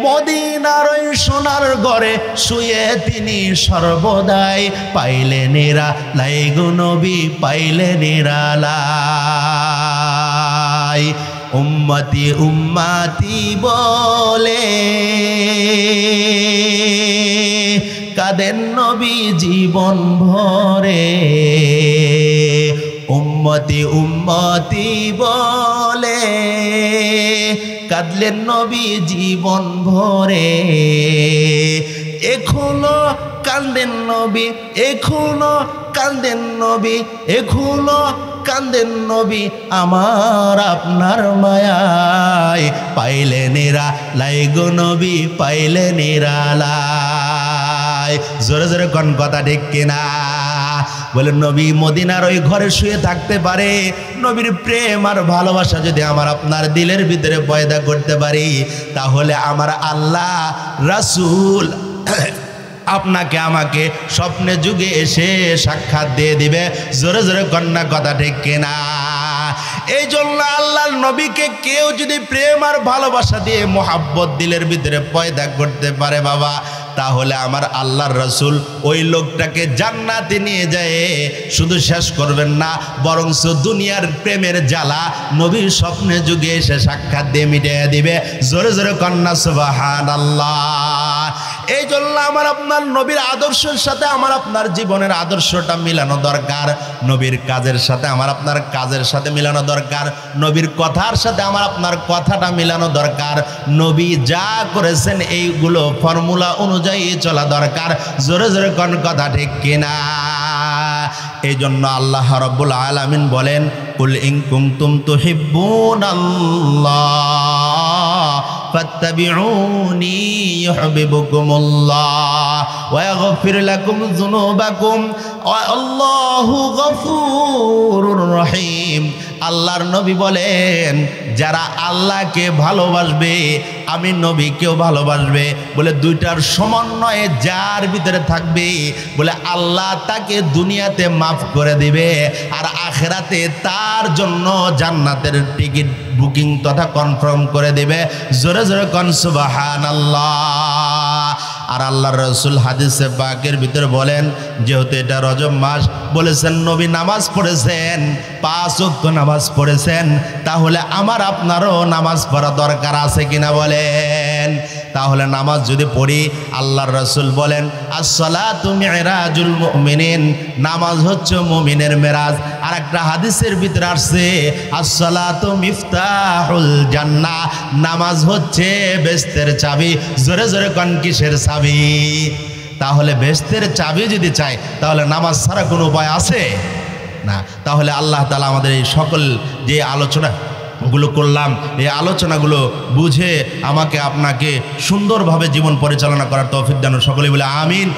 মদিনার ওই সোনার ঘরে শুয়ে তিনি সর্বদাই। পাইলে নিরালাই গো নবী, পাইলে নিরালাই। উম্মতি উম্মতি বলে কাঁদেন নবী জীবন ভরে। উম্মতি উম্মতি বলে কাঁদলেন নবী জীবন ভরে। এখনো কান্দেন নবী, এখনো কান্দেন নবী, এখনো কান্দেন নবী আমার আপনার মায়ায়। পাইলে নিরালাই গো নবী, পাইলে নিরালাই। জোরে জোরে কোন কথা ঠিক কিনা? বলে নবী মদিনার ওই ঘরে শুয়ে থাকতে পারে। নবীর প্রেম আর ভালোবাসা যদি আমার আপনার দিলের ভিতরে পয়দা করতে পারি, তাহলে আমার আল্লাহ রাসূল আপনাকে আমাকে স্বপ্নে যুগে এসে সাক্ষাৎ দিয়ে দিবে। জোরে জোরে কন্যা কথা ঠিক কিনা? এই জন্য আল্লাহর নবীকে কেউ যদি প্রেম আর ভালোবাসা দিয়ে মোহাব্বত দিলের ভিতরে পয়দা করতে পারে বাবা, তাহলে আমার আল্লাহর রাসূল ওই লোকটাকে জান্নাতে নিয়ে যায়। শুধু শেষ করবেন না, বরঞ্চ দুনিয়ার প্রেমের জ্বালা নবীর স্বপ্নে যুগে এসে সাক্ষাৎ দিয়ে মিটিয়ে দিবে। জোরে জোরে কন্যা সুবহানাল্লাহ। এই জন্য আমার আপনার নবীর আদর্শের সাথে আমার আপনার জীবনের আদর্শটা মিলানো দরকার, নবীর কাজের সাথে আমার আপনার কাজের সাথে মিলানো দরকার, নবীর কথার সাথে আমার আপনার কথাটা মিলানো দরকার, নবী যা করেছেন এইগুলো ফর্মুলা অনুযায়ী চলা দরকার। জোরে জোরে কোন কথা ঠিক কিনা? এই জন্য আল্লাহ রাব্বুল আলামিন বলেন, কুল ইন কুনতুম তুহিব্বুনাল্লাহ ফাত্তাবিউনি ইউহিব্বুকুমুল্লাহ ওয়া ইয়াগফির লাকুম যুনুবাকুম আল্লাহু গফুরুর রহিম। আল্লাহর নবী বলেন, যারা আল্লাহকে ভালোবাসবে আমি নবীকেও ভালোবাসবে, বলে দুইটার সমন্বয়ে যার ভিতরে থাকবে বলে আল্লাহ তাকে দুনিয়াতে মাফ করে দিবে আর আখিরাতে তার জন্য জান্নাতের টিকিট বুকিং তথা কনফার্ম করে দিবে। জোরে জোরে কোন সুবহানাল্লাহ। আর আল্লাহর রাসূল হাদিসে পাকের ভিতরে বলেন, যেহেতু এটা রজব মাস, বলেছেন নবী নামাজ পড়েছেন, 5 ওয়াক্ত নামাজ পড়েছেন, তাহলে আমার আপনারও নামাজ পড়া দরকার আছে কিনা বলেন? তাহলে নামাজ যদি পড়ি, আল্লাহর রাসূল বলেন আসসালাতু মিরাজুল মুমিনিন, নামাজ হচ্ছে মুমিনের মেরাজ। আর একটা হাদিসের ভিতরে আসছে আসসালাতু মিফতাহুল জান্নাহ, নামাজ হচ্ছে বেহেশতের চাবি। জোরে জোরে কোন কিসের চাবি? তাহলে বেহেশতের চাবি যদি চাই তাহলে নামাজ ছাড়া কোনো উপায় আছে না। তাহলে আল্লাহ তাআলা আমাদের এই সকল যে আলোচনাগুলো করলাম, এই আলোচনাগুলো বুঝে আমাকে আপনাকে সুন্দরভাবে জীবন পরিচালনা করার তৌফিক দান। সকলে বলে আমিন।